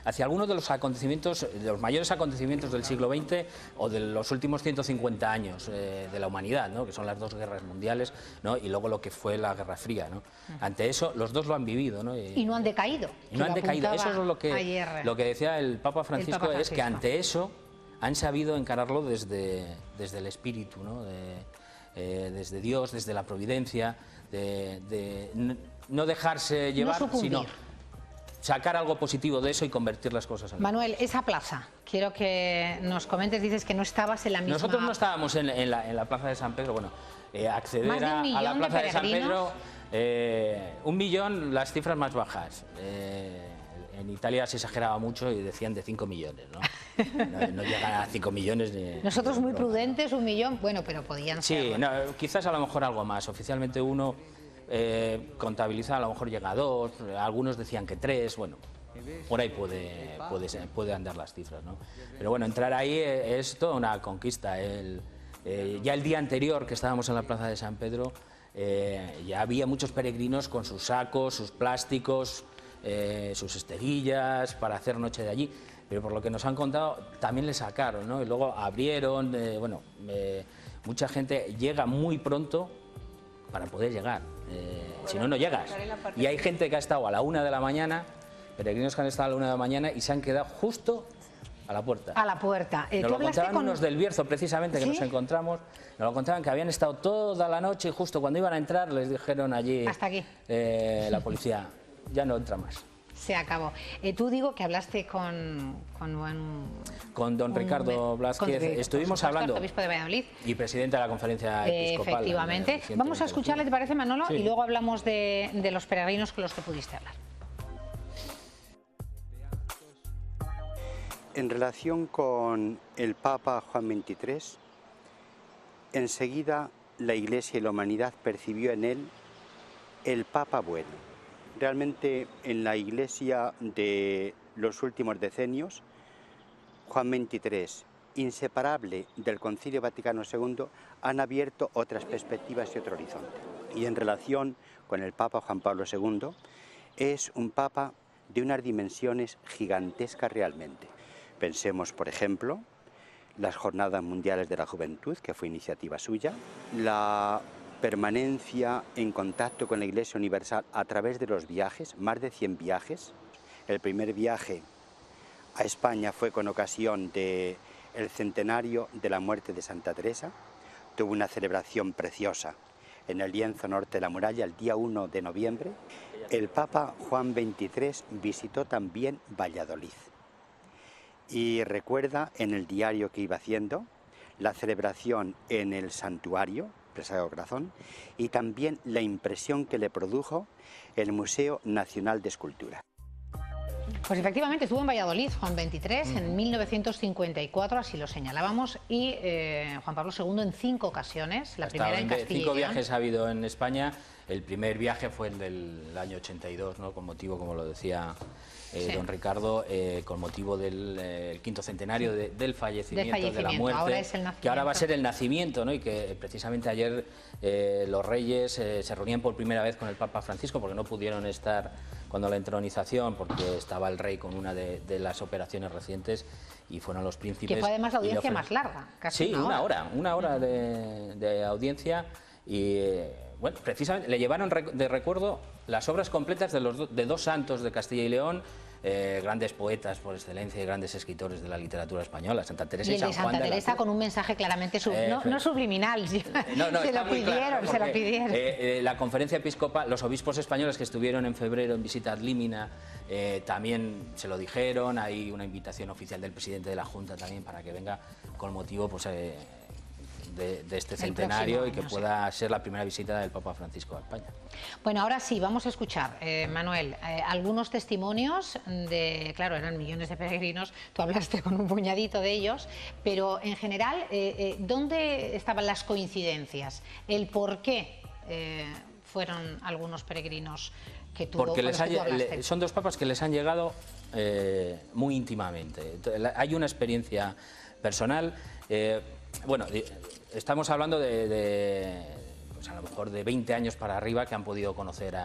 hacia algunos de los acontecimientos, de los mayores acontecimientos del siglo XX o de los últimos 150 años de la humanidad, ¿no? Que son las dos guerras mundiales, ¿no? Y luego lo que fue la Guerra Fría, ¿no? Ante eso, los dos lo han vivido, ¿no? Y no han decaído. Y no han decaído. Eso es lo que decía el Papa Francisco, es que ante eso han sabido encararlo desde el espíritu, ¿no? Desde Dios, desde la providencia, de no dejarse llevar, sino sacar algo positivo de eso y convertir las cosas en... Manuel, esa plaza, quiero que nos comentes, dices que no estabas en la misma... Nosotros no estábamos en la plaza de San Pedro, bueno, acceder a la plaza de San Pedro, 1 millón, las cifras más bajas. En Italia se exageraba mucho y decían de 5 millones, ¿no? No llegan a 5 millones ni... Nosotros muy prudentes, 1 millón, bueno, pero podían ser... Sí, no, quizás a lo mejor algo más. Oficialmente uno contabiliza, a lo mejor llega a 2, algunos decían que 3, bueno, por ahí puede andar las cifras, ¿no? Pero bueno, entrar ahí es toda una conquista. Ya el día anterior que estábamos en la plaza de San Pedro, ya había muchos peregrinos con sus sacos, sus plásticos, sus esterillas para hacer noche de allí, pero por lo que nos han contado también le sacaron, ¿no? Y luego abrieron, mucha gente llega muy pronto para poder llegar, si no, no llegas. Y hay gente que ha estado a la 1 de la mañana, peregrinos que han estado a la 1 de la mañana y se han quedado justo a la puerta. A la puerta. Nos lo contaban unos del Bierzo, precisamente, que nos encontramos. Nos lo contaban que habían estado toda la noche y justo cuando iban a entrar les dijeron allí... Hasta aquí. La policía, ya no entra más. Se acabó. Tú digo que hablaste con don Ricardo Blázquez. Estuvimos hablando... Obispo de Valladolid. Y presidente de la Conferencia Episcopal. Efectivamente. Vamos a escucharle, ¿te parece, Manolo? Sí. Y luego hablamos de los peregrinos con los que pudiste hablar. En relación con el Papa Juan XXIII, enseguida la Iglesia y la humanidad percibió en él el Papa bueno. Realmente en la Iglesia de los últimos decenios, Juan XXIII, inseparable del Concilio Vaticano II, han abierto otras perspectivas y otro horizonte. Y en relación con el Papa Juan Pablo II, es un Papa de unas dimensiones gigantescas realmente. Pensemos, por ejemplo, las Jornadas Mundiales de la Juventud, que fue iniciativa suya, la permanencia en contacto con la Iglesia Universal a través de los viajes, más de 100 viajes, El primer viaje a España fue con ocasión del centenario de la muerte de Santa Teresa. Tuvo una celebración preciosa en el lienzo norte de la muralla el día 1 de noviembre. El Papa Juan XXIII visitó también Valladolid y recuerda en el diario que iba haciendo la celebración en el santuario del Sagrado Corazón y también la impresión que le produjo el Museo Nacional de Escultura. Pues efectivamente estuvo en Valladolid Juan XXIII en 1954, así lo señalábamos, y Juan Pablo II en 5 ocasiones, la primera en Castilla y León. 5 viajes ha habido en España. El primer viaje fue el del año 82, ¿no? Con motivo, como lo decía don Ricardo, con motivo del quinto centenario del fallecimiento, de la muerte, ahora es el que ahora va a ser el nacimiento, ¿no? Y que precisamente ayer los reyes se reunían por primera vez con el Papa Francisco, porque no pudieron estar cuando la entronización, porque estaba el rey con una de las operaciones recientes, y fueron los príncipes. Que fue además la audiencia más larga, casi sí, una hora de audiencia, y bueno, precisamente le llevaron de recuerdo las obras completas de 2 santos de Castilla y León, grandes poetas por excelencia y grandes escritores de la literatura española, Santa Teresa y San Juan de la Cruz. Santa Teresa con un mensaje claramente no subliminal, se lo pidieron. La conferencia episcopal, los obispos españoles que estuvieron en febrero en visita ad limina, también se lo dijeron. Hay una invitación oficial del presidente de la Junta también para que venga con motivo pues, de este centenario y que pueda ser la primera visita del Papa Francisco a España. Bueno, ahora sí, vamos a escuchar, Manuel, algunos testimonios de, claro, eran millones de peregrinos, tú hablaste con un puñadito de ellos, pero en general, ¿dónde estaban las coincidencias? ¿El por qué fueron algunos peregrinos que tuvo? Porque son 2 papas que les han llegado muy íntimamente. Hay una experiencia personal, bueno, estamos hablando pues a lo mejor de 20 años para arriba, que han podido conocer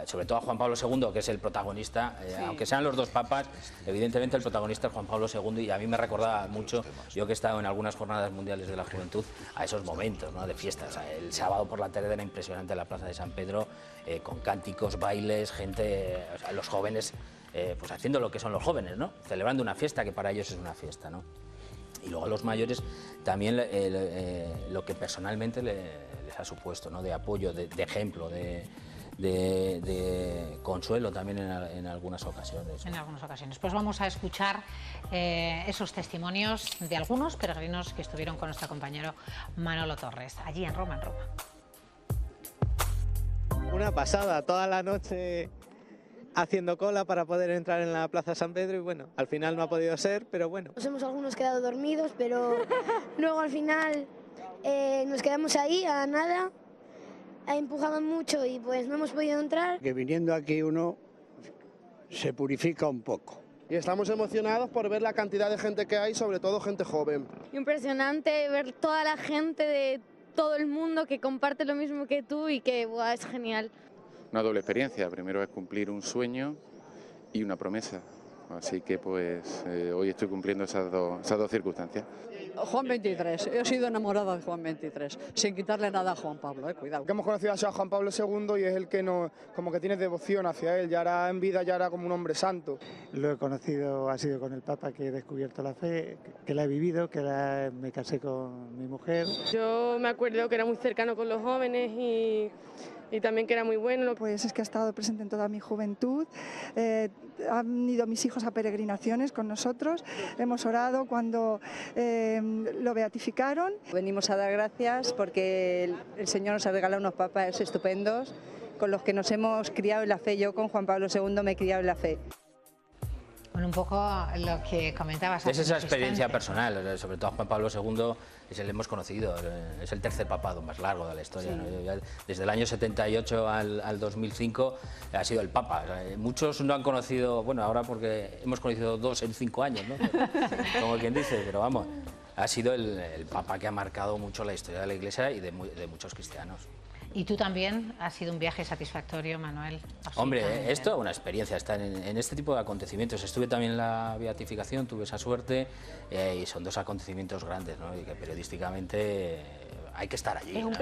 sobre todo a Juan Pablo II, que es el protagonista, aunque sean los 2 papas, evidentemente el protagonista es Juan Pablo II, y a mí me recordaba mucho, yo que he estado en algunas jornadas mundiales de la juventud, a esos momentos, ¿no?, de fiestas. El sábado por la tarde era impresionante la plaza de San Pedro, con cánticos, bailes, gente, o sea, los jóvenes, pues haciendo lo que son los jóvenes, ¿no?, celebrando una fiesta que para ellos es una fiesta, ¿no? Y luego a los mayores también lo que personalmente les ha supuesto, ¿no?, de apoyo, de ejemplo, de consuelo también en algunas ocasiones. En algunas ocasiones. Pues vamos a escuchar esos testimonios de algunos peregrinos que estuvieron con nuestro compañero Manolo Torres, allí en Roma, Una pasada, toda la noche haciendo cola para poder entrar en la Plaza San Pedro, y bueno, al final no ha podido ser, pero bueno. Nos hemos algunos quedado dormidos, pero luego al final nos quedamos ahí a nada, empujaban mucho y pues no hemos podido entrar. Que viniendo aquí uno se purifica un poco. Y estamos emocionados por ver la cantidad de gente que hay, sobre todo gente joven. Impresionante ver toda la gente de todo el mundo que comparte lo mismo que tú y que es genial. Una doble experiencia, primero es cumplir un sueño y una promesa, así que pues hoy estoy cumpliendo esas dos circunstancias. Juan XXIII, he sido enamorada de Juan XXIII, sin quitarle nada a Juan Pablo, cuidado. Que hemos conocido a Juan Pablo II y es el que como que tiene devoción hacia él, ya era en vida, ya era como un hombre santo. Lo he conocido, ha sido con el Papa que he descubierto la fe, que la he vivido, me casé con mi mujer. Yo me acuerdo que era muy cercano con los jóvenes y también que era muy bueno. Pues es que ha estado presente en toda mi juventud, han ido mis hijos a peregrinaciones con nosotros, hemos orado cuando lo beatificaron. Venimos a dar gracias porque el Señor nos ha regalado unos papas estupendos con los que nos hemos criado en la fe. Yo con Juan Pablo II me he criado en la fe. Bueno, un poco lo que comentabas. Es esa experiencia personal, sobre todo a Juan Pablo II, le hemos conocido, es el tercer papado más largo de la historia, sí. ¿No? Desde el año 78 al 2005 ha sido el Papa. Muchos no han conocido, bueno, ahora porque hemos conocido 2 en 5 años, ¿no? Como quien dice, pero vamos, ha sido el Papa que ha marcado mucho la historia de la Iglesia y de muchos cristianos. Y tú también, ha sido un viaje satisfactorio, Manuel. Hombre, esto es una experiencia, estar en este tipo de acontecimientos. Estuve también en la beatificación, tuve esa suerte, y son 2 acontecimientos grandes, ¿no? Y que periodísticamente hay que estar allí. Es un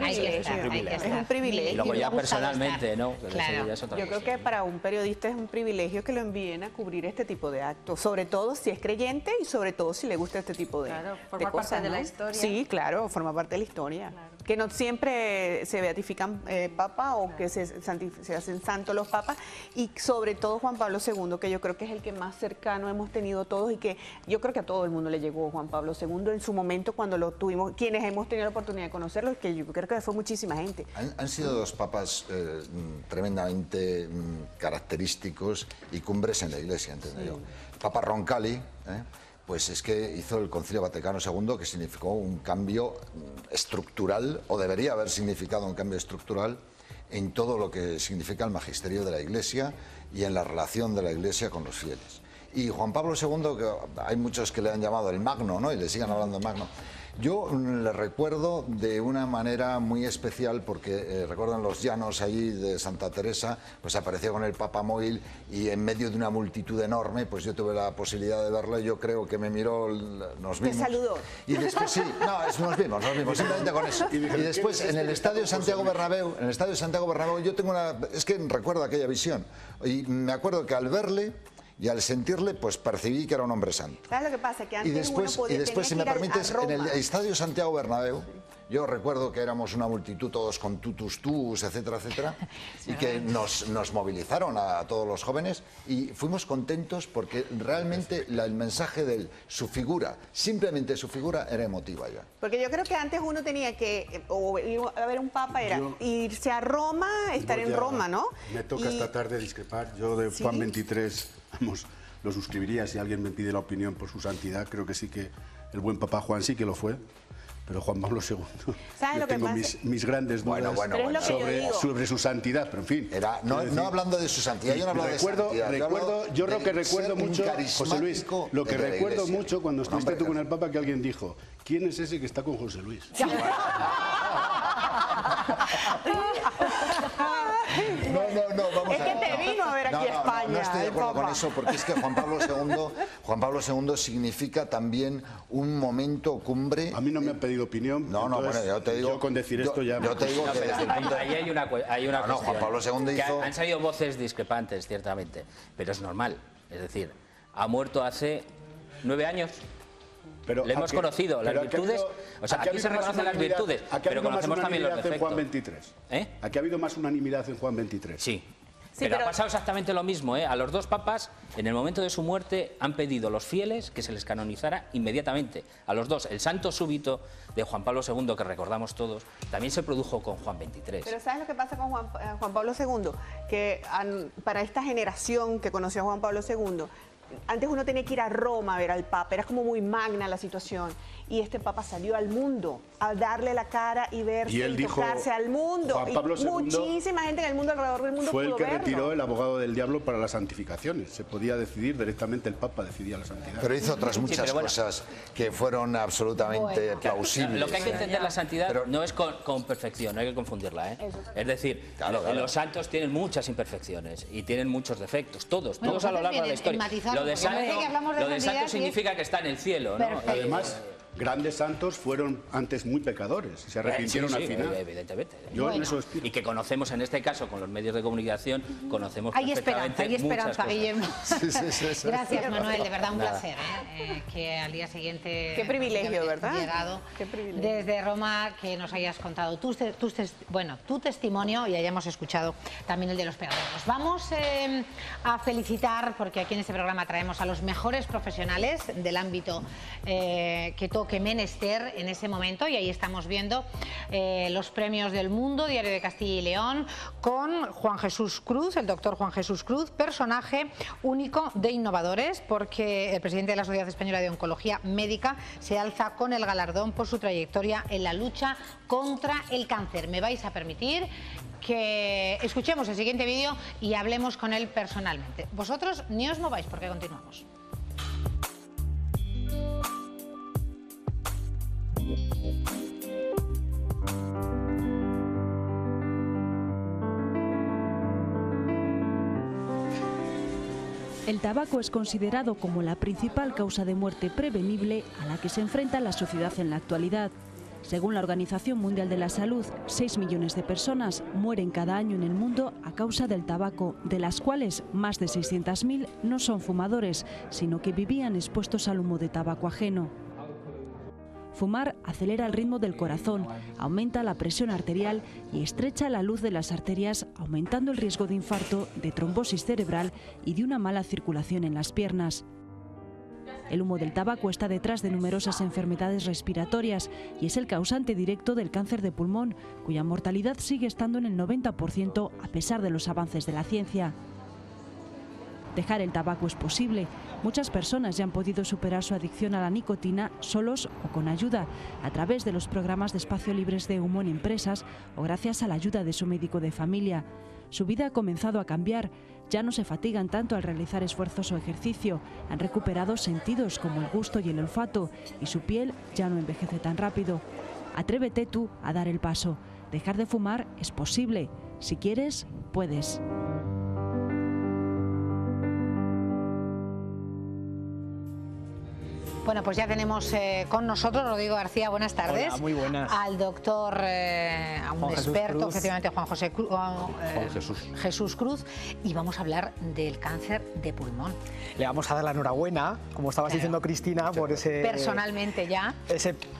privilegio. Y luego ya personalmente, ¿no? Claro. Yo creo que para un periodista es un privilegio que lo envíen a cubrir este tipo de actos, sobre todo si es creyente y sobre todo si le gusta este tipo de, forma cosas, parte de ¿no? la historia. Sí, claro, forma parte de la historia. Claro. Que no siempre se beatifican papas o que se hacen santos los papas, y sobre todo Juan Pablo II, que yo creo que es el que más cercano hemos tenido todos, y que yo creo que a todo el mundo le llegó Juan Pablo II en su momento cuando lo tuvimos, quienes hemos tenido la oportunidad de conocerlo, que yo creo que fue muchísima gente. Han sido dos papas tremendamente característicos y cumbres en la Iglesia, entiendo yo. Papa Roncalli, pues es que hizo el Concilio Vaticano II, que significó un cambio estructural, o debería haber significado un cambio estructural en todo lo que significa el magisterio de la Iglesia y en la relación de la Iglesia con los fieles. Y Juan Pablo II, que hay muchos que le han llamado el Magno, ¿no? Y le siguen hablando de Magno. Yo le recuerdo de una manera muy especial porque recuerdo en los llanos allí de Santa Teresa, pues apareció con el Papa Móvil y en medio de una multitud enorme, pues yo tuve la posibilidad de verlo y yo creo que me miró, nos vimos. ¿Te saludó? Y después sí, no, nos vimos, simplemente con eso. Y después en el Estadio Santiago Bernabéu, yo tengo es que recuerdo aquella visión y me acuerdo que al verle y al sentirle, pues percibí que era un hombre santo. ¿Sabes lo que pasa? Que antes y después si me permites, en el Estadio Santiago Bernabéu, yo recuerdo que éramos una multitud todos con tutus, etcétera, etcétera, y que nos movilizaron a todos los jóvenes y fuimos contentos porque realmente el mensaje de su figura, simplemente su figura, era emotiva ya. Porque yo creo que antes uno tenía que, o ir a ver un papa, era irse a Roma, estar en Roma, ¿no? Me toca esta tarde discrepar. Yo de Juan 23, vamos, lo suscribiría si alguien me pide la opinión por su santidad. Creo que sí que el buen Papa Juan sí que lo fue. Pero Juan Pablo II, yo tengo mis grandes dudas sobre su santidad, pero en fin. No hablando de su santidad, yo no hablo de santidad. Yo creo que recuerdo mucho, José Luis, lo que recuerdo mucho cuando estuviste tú con el Papa, que alguien dijo, ¿quién es ese que está con José Luis? No, vamos a ver. Es que te vino a ver aquí a España. No estoy de acuerdo con eso, porque es que Juan Pablo II significa también un momento cumbre. A mí no me han pedido opinión. Bueno, yo te digo. Yo con decir esto ya. Yo te digo que desde el punto ahí hay una cuestión. Juan Pablo II hizo. Han salido voces discrepantes, ciertamente, pero es normal. Es decir, ha muerto hace 9 años. Pero le hemos conocido las virtudes, o sea, aquí se reconocen las virtudes, pero conocemos también los defectos. Juan 23. Aquí ha habido más unanimidad en Juan 23. Sí. Pero ha pasado exactamente lo mismo, A los dos papas, en el momento de su muerte, han pedido los fieles que se les canonizara inmediatamente. A los dos, el santo súbito de Juan Pablo II, que recordamos todos, también se produjo con Juan 23. Pero ¿sabes lo que pasa con Juan Pablo II? Que para esta generación que conoció a Juan Pablo II, antes uno tenía que ir a Roma a ver al Papa, era como muy magna la situación. Y este Papa salió al mundo a darle la cara y verse y tocarse al mundo. Juan Pablo II, muchísima gente en el mundo, alrededor del mundo, fue el que verlo. retiró el abogado del diablo para las santificaciones. Se podía decidir directamente, el Papa decidía la santidad. Pero hizo otras muchas cosas que fueron absolutamente plausibles. Lo que hay que entender la santidad no es con perfección, no hay que confundirla. Es decir, los santos tienen muchas imperfecciones y tienen muchos defectos, todos a lo largo de la historia. Lo de santo significa que está en el cielo, ¿no? Además, grandes santos fueron antes muy pecadores, se arrepintieron al final. Evidentemente. Y que conocemos en este caso con los medios de comunicación, conocemos hay perfectamente esperanza, Guillermo. Gracias, Manuel, de verdad un placer, que al día siguiente... Qué privilegio, ¿verdad? Llegado Qué privilegio. Desde Roma, que nos hayas contado tu testimonio y hayamos escuchado también el de los peregrinos. Vamos a felicitar, porque aquí en este programa traemos a los mejores profesionales del ámbito que toque menester en ese momento, y ahí estamos viendo los premios del Mundo, Diario de Castilla y León, con Juan Jesús Cruz, el doctor Juan Jesús Cruz, personaje único de innovadores, porque el presidente de la Sociedad Española de Oncología Médica se alza con el galardón por su trayectoria en la lucha contra el cáncer. Me vais a permitir que escuchemos el siguiente vídeo y hablemos con él personalmente. Vosotros ni os mováis porque continuamos. El tabaco es considerado como la principal causa de muerte prevenible a la que se enfrenta la sociedad en la actualidad. Según la Organización Mundial de la Salud, 6 millones de personas mueren cada año en el mundo a causa del tabaco, de las cuales más de 600.000 no son fumadores, sino que vivían expuestos al humo de tabaco ajeno. Fumar acelera el ritmo del corazón, aumenta la presión arterial y estrecha la luz de las arterias, aumentando el riesgo de infarto, de trombosis cerebral y de una mala circulación en las piernas. El humo del tabaco está detrás de numerosas enfermedades respiratorias y es el causante directo del cáncer de pulmón, cuya mortalidad sigue estando en el 90% a pesar de los avances de la ciencia. Dejar el tabaco es posible. Muchas personas ya han podido superar su adicción a la nicotina solos o con ayuda, a través de los programas de espacio libres de humo en empresas o gracias a la ayuda de su médico de familia. Su vida ha comenzado a cambiar. Ya no se fatigan tanto al realizar esfuerzos o ejercicio. Han recuperado sentidos como el gusto y el olfato y su piel ya no envejece tan rápido. Atrévete tú a dar el paso. Dejar de fumar es posible. Si quieres, puedes. Bueno, pues ya tenemos con nosotros, Rodrigo García, buenas tardes. Hola, muy buenas. Al doctor, a un Juan experto, efectivamente, Juan Jesús Cruz, y vamos a hablar del cáncer de pulmón. Le vamos a dar la enhorabuena, como estabas diciendo, Cristina, por ese... Personalmente ya.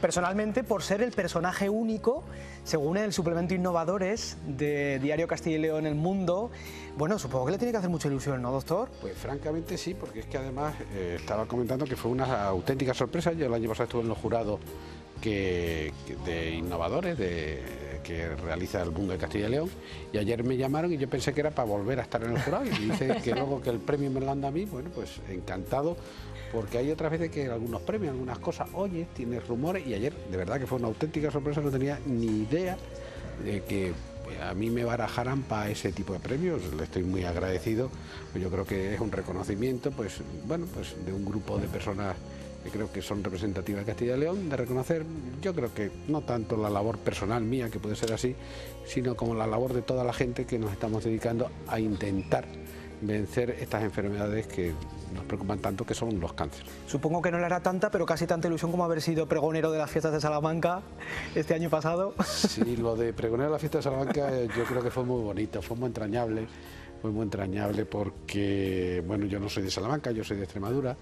Personalmente, por ser el personaje único, según el suplemento Innovadores de Diario Castilla y León El Mundo. Bueno, supongo que le tiene que hacer mucha ilusión, ¿no, doctor? Pues francamente sí, porque es que además estaba comentando que fue una auténtica sorpresa. Yo el año pasado estuve en los jurados de Innovadores que realiza El Mundo de Castilla y León, y ayer me llamaron y yo pensé que era para volver a estar en el jurado, y dice que luego que el premio me lo han dado a mí. Bueno, pues encantado, porque hay otras veces que algunos premios, algunas cosas, oye, tienes rumores, y ayer de verdad que fue una auténtica sorpresa, no tenía ni idea de que a mí me barajaran para ese tipo de premios. Le estoy muy agradecido. Yo creo que es un reconocimiento, pues bueno, pues de un grupo de personas que creo que son representativas de Castilla y León, de reconocer, yo creo que no tanto la labor personal mía, que puede ser así, sino como la labor de toda la gente que nos estamos dedicando a intentar vencer estas enfermedades que nos preocupan tanto, que son los cánceres. Supongo que no le hará tanta, pero casi tanta ilusión como haber sido pregonero de las fiestas de Salamanca este año pasado. Sí, lo de pregonero de las fiestas de Salamanca yo creo que fue muy bonito, fue muy entrañable porque, bueno, yo no soy de Salamanca, yo soy de Extremadura,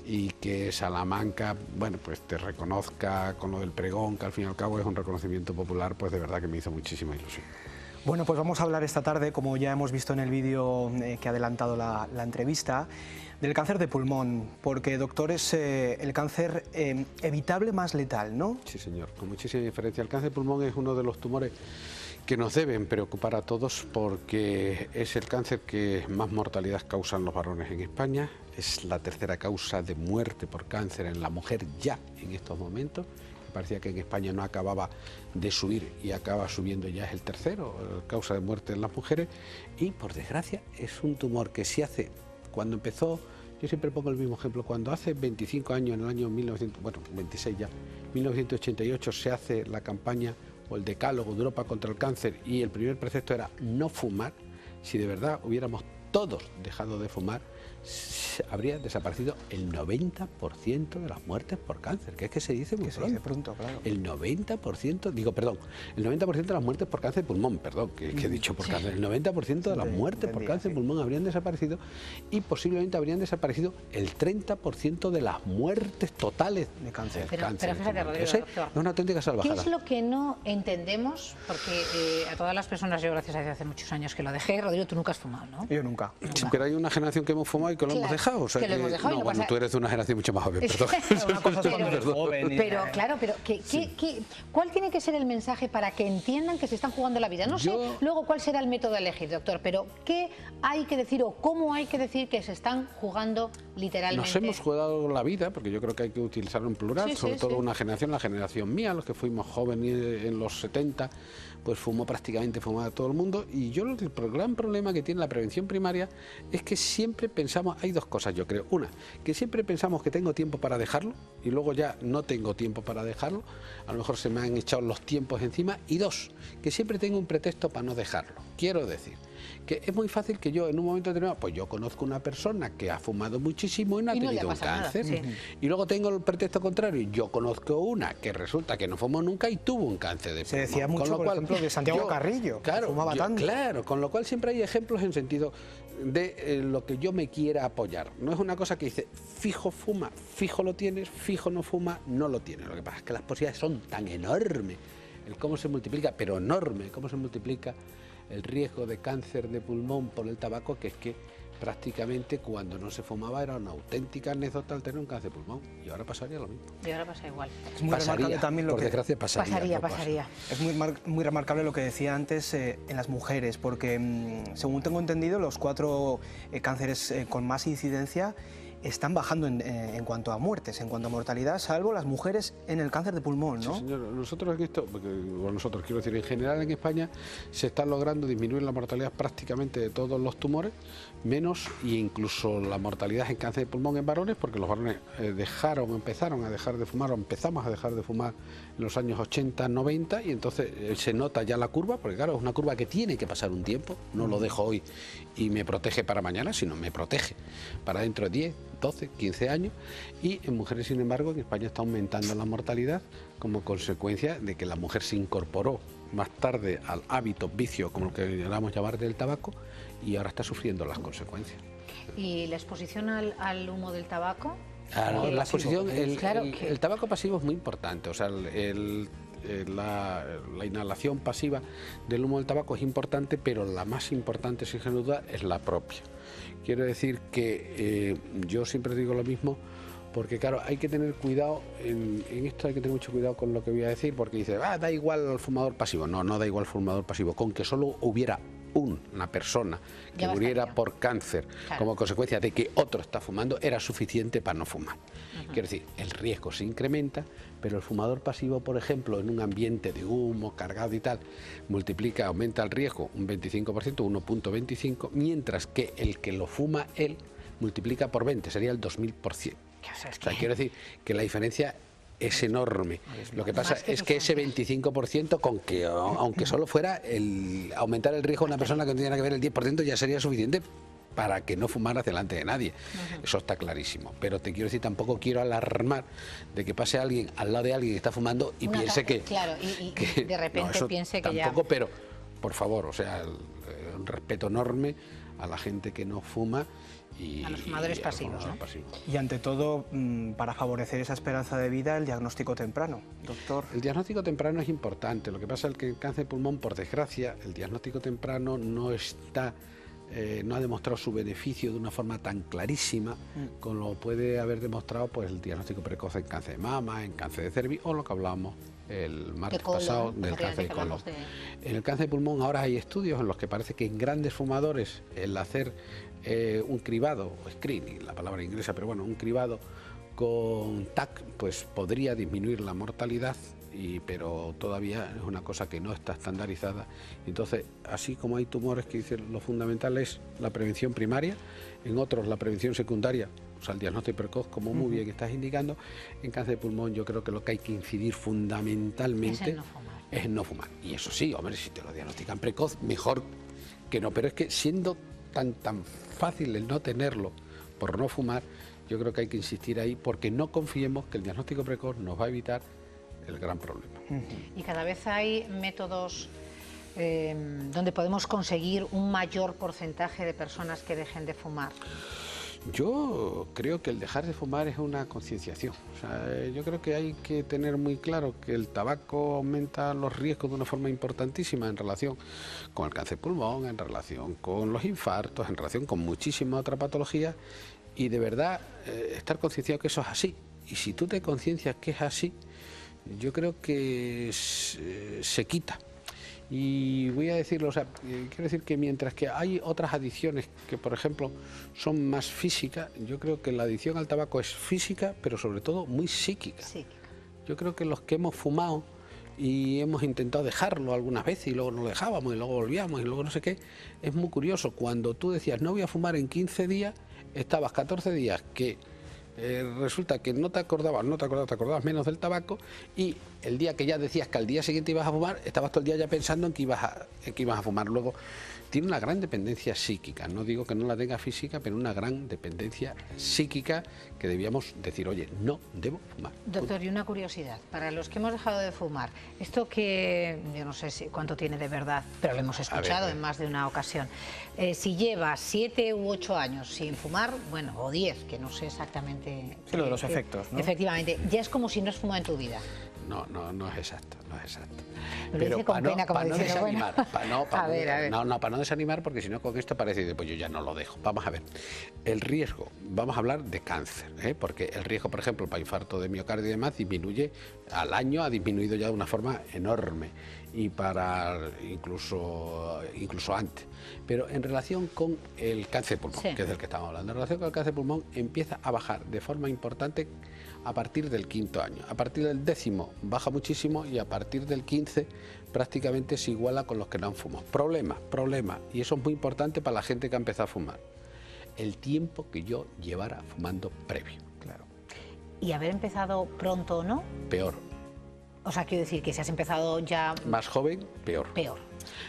y que Salamanca, bueno, pues te reconozca con lo del pregón, que al fin y al cabo es un reconocimiento popular, pues de verdad que me hizo muchísima ilusión. Bueno, pues vamos a hablar esta tarde, como ya hemos visto en el vídeo que ha adelantado la entrevista, del cáncer de pulmón, porque, doctor, es el cáncer evitable más letal, ¿no? Sí, señor, con muchísima diferencia. El cáncer de pulmón es uno de los tumores que nos deben preocupar a todos, porque es el cáncer que más mortalidad causan los varones en España, es la tercera causa de muerte por cáncer en la mujer ya en estos momentos. Parecía que en España no acababa de subir y acaba subiendo, ya es el tercero causa de muerte en las mujeres, y por desgracia es un tumor que se hace, cuando empezó, yo siempre pongo el mismo ejemplo, cuando hace 25 años, en el año 26 ya, 1988 se hace la campaña o el decálogo de Europa contra el cáncer, y el primer precepto era no fumar. Si de verdad hubiéramos todos dejado de fumar, habría desaparecido el 90% de las muertes por cáncer, que es que se dice muy pronto, claro. El 90%, digo, perdón, el 90% de las muertes por cáncer de pulmón, perdón, que he dicho por cáncer, el 90% de las muertes por cáncer de pulmón habrían desaparecido, y posiblemente habrían desaparecido el 30% de las muertes totales de cáncer. Pero fíjate, Rodrigo, doctor, es una auténtica salvajada. ¿Qué es lo que no entendemos? Porque a todas las personas, yo gracias a Dios hace muchos años que lo dejé. Rodrigo, tú nunca has fumado, ¿no? Yo nunca. Sí, pero hay una generación que hemos fumado y que lo hemos dejado. O sea, que lo hemos dejado, no, bueno, tú eres de una generación mucho más joven, perdón. Pero ¿cuál tiene que ser el mensaje para que entiendan que se están jugando la vida? No sé luego cuál será el método a elegir, doctor, pero ¿qué hay que decir o cómo hay que decir que se están jugando literalmente? Nos hemos jugado la vida, porque yo creo que hay que utilizarlo en plural, sobre todo una generación, la generación mía, los que fuimos jóvenes en los 70, pues fumaba todo el mundo, y yo el gran problema que tiene la prevención primaria es que siempre pensamos, hay dos cosas yo creo, una, que siempre pensamos que tengo tiempo para dejarlo y luego ya no tengo tiempo para dejarlo, a lo mejor se me han echado los tiempos encima, y dos, que siempre tengo un pretexto para no dejarlo. Quiero decir, que es muy fácil que yo en un momento determinado, pues yo conozco una persona que ha fumado muchísimo y no ha tenido un cáncer, y luego tengo el pretexto contrario, yo conozco una que resulta que no fumó nunca y tuvo un cáncer de pulmón. Se decía mucho, por ejemplo, de Santiago Carrillo, claro, que fumaba tanto. Claro, con lo cual siempre hay ejemplos en sentido de lo que yo me quiera apoyar. No es una cosa que dice, fijo fuma, fijo lo tienes, fijo no fuma, no lo tienes. Lo que pasa es que las posibilidades son tan enormes, el cómo se multiplica, pero enorme, cómo se multiplica el riesgo de cáncer de pulmón por el tabaco, que es que prácticamente cuando no se fumaba era una auténtica anécdota el tener un cáncer de pulmón, y ahora pasaría lo mismo. Y ahora pasa igual. Es muy remarcable también lo por desgracia pasaría. Pasaría. Es muy remarcable lo que decía antes en las mujeres, porque según tengo entendido, los 4 cánceres con más incidencia están bajando en cuanto a muertes, en cuanto a mortalidad, salvo las mujeres en el cáncer de pulmón, ¿no? Sí, señor. Nosotros aquí, nosotros quiero decir, en general en España se está logrando disminuir la mortalidad prácticamente de todos los tumores, menos e incluso la mortalidad en cáncer de pulmón en varones, porque los varones empezaron a dejar de fumar, o empezamos a dejar de fumar en los años 80, 90, y entonces se nota ya la curva, porque claro, es una curva que tiene que pasar un tiempo, no lo dejo hoy y me protege para mañana, sino me protege para dentro de 10, 12, 15 años, y en mujeres, sin embargo, en España está aumentando la mortalidad como consecuencia de que la mujer se incorporó más tarde al hábito, vicio, como lo que queramos llamar, del tabaco, y ahora está sufriendo las consecuencias. ¿Y la exposición al humo del tabaco? Claro, la exposición, el tabaco pasivo es muy importante, o sea, la inhalación pasiva del humo del tabaco es importante, pero la más importante, sin duda, es la propia. Quiero decir que yo siempre digo lo mismo, porque claro, hay que tener cuidado, en esto hay que tener mucho cuidado con lo que voy a decir, porque dice, da igual al fumador pasivo. No, no da igual al fumador pasivo, con que solo hubiera una persona que muriera por cáncer como consecuencia de que otro está fumando, era suficiente para no fumar. Quiero decir, el riesgo se incrementa, pero el fumador pasivo, por ejemplo, en un ambiente de humo cargado y tal, aumenta el riesgo un 25%, 1.25, mientras que el que lo fuma él multiplica por 20, sería el 2000%. O sea, quiero decir que la diferencia es enorme. Lo que pasa es que ese 25%, aunque solo fuera aumentar el riesgo de una persona que no tiene que ver el 10%, ya sería suficiente para que no fumara delante de nadie. Eso está clarísimo. Pero te quiero decir, tampoco quiero alarmar de que pase alguien al lado de alguien que está fumando y piense que... Claro, y de repente piense que tampoco, pero, por favor, o sea, un respeto enorme a la gente que no fuma y a los fumadores pasivos, ¿no? Y ante todo, para favorecer esa esperanza de vida, el diagnóstico temprano, doctor. El diagnóstico temprano es importante. Lo que pasa es que el cáncer de pulmón, por desgracia, el diagnóstico temprano no ha demostrado su beneficio de una forma tan clarísima como lo puede haber demostrado pues el diagnóstico precoz en cáncer de mama, en cáncer de cervix o lo que hablábamos el martes pasado del cáncer de colon. En el cáncer de pulmón ahora hay estudios en los que parece que en grandes fumadores el hacer un cribado, o screening, la palabra inglesa, pero bueno, un cribado con TAC, pues podría disminuir la mortalidad, pero todavía es una cosa que no está estandarizada. Entonces, así como hay tumores que dicen lo fundamental es la prevención primaria, en otros la prevención secundaria, o sea, el diagnóstico precoz, como muy bien estás indicando, en cáncer de pulmón yo creo que lo que hay que incidir fundamentalmente es en no fumar. Y eso sí, hombre, si te lo diagnostican precoz, mejor que no, pero es que siendo tan fácil el no tenerlo por no fumar, yo creo que hay que insistir ahí, porque no confiemos que el diagnóstico precoz nos va a evitar el gran problema. Y cada vez hay métodos donde podemos conseguir un mayor porcentaje de personas que dejen de fumar. Yo creo que el dejar de fumar es una concienciación. O sea, yo creo que hay que tener muy claro que el tabaco aumenta los riesgos de una forma importantísima en relación con el cáncer de pulmón, en relación con los infartos, en relación con muchísimas otras patologías, y de verdad estar concienciado que eso es así. Y si tú te conciencias que es así, yo creo que se quita. Y voy a decirlo, o sea, quiero decir que mientras que hay otras adicciones que, por ejemplo, son más físicas, yo creo que la adicción al tabaco es física, pero sobre todo muy psíquica. Yo creo que los que hemos fumado y hemos intentado dejarlo algunas veces y luego no lo dejábamos y luego volvíamos y luego no sé qué, es muy curioso. Cuando tú decías no voy a fumar en 15 días, estabas 14 días que resulta que no te acordabas menos del tabaco, y el día que ya decías que al día siguiente ibas a fumar, estabas todo el día ya pensando en que ibas a fumar. Luego tiene una gran dependencia psíquica, no digo que no la tenga física, pero una gran dependencia psíquica que debíamos decir, oye, no debo fumar. Doctor, y una curiosidad, para los que hemos dejado de fumar, esto que yo no sé cuánto tiene de verdad, pero lo hemos escuchado en más de una ocasión, si llevas 7 u 8 años sin fumar, bueno, o 10, que no sé exactamente... Sí, lo de los efectos, ¿no? Efectivamente, ya es como si no has fumado en tu vida. No es exacto, no es exacto. Me lo dice con pena, como diciendo, desanimar, bueno. para no desanimar, porque si no con esto parece, pues yo ya no lo dejo. Vamos a ver, el riesgo, vamos a hablar de cáncer, porque el riesgo, por ejemplo, para infarto de miocardio y demás, disminuye al año, ha disminuido ya de una forma enorme, y para incluso antes. Pero en relación con el cáncer de pulmón, que es del que estamos hablando, en relación con el cáncer de pulmón empieza a bajar de forma importante a partir del 5.º año. A partir del 10.º baja muchísimo, y a partir del 15 prácticamente se iguala con los que no han fumado. Problema, y eso es muy importante para la gente que ha empezado a fumar: el tiempo que yo llevara fumando previo. Claro. ¿Y haber empezado pronto o no? Peor. O sea, quiero decir que si has empezado ya... Más joven, peor.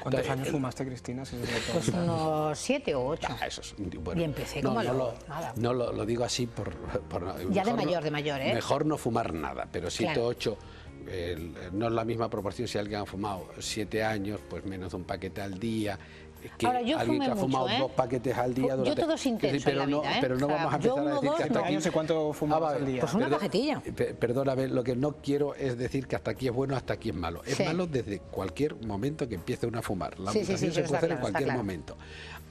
¿Cuántos años fumaste, Cristina? Si pues unos 7 o 8. Eso es, bueno, y empecé como no lo digo así por ya de mayor, ¿eh? Mejor no fumar nada, pero 7 o 8... no es la misma proporción si alguien ha fumado 7 años, pues menos de un paquete al día. Que ahora, yo alguien que ha fumado mucho, 2 paquetes al día durante... Yo todo es intenso en la vida, pero no vamos a empezar a decir que hasta aquí... No sé cuánto fumabas al día. Pues una cajetilla. Perdóname, lo que no quiero es decir que hasta aquí es bueno, hasta aquí es malo. Es malo desde cualquier momento que empiece uno a fumar. La mutación se puede hacer en cualquier momento.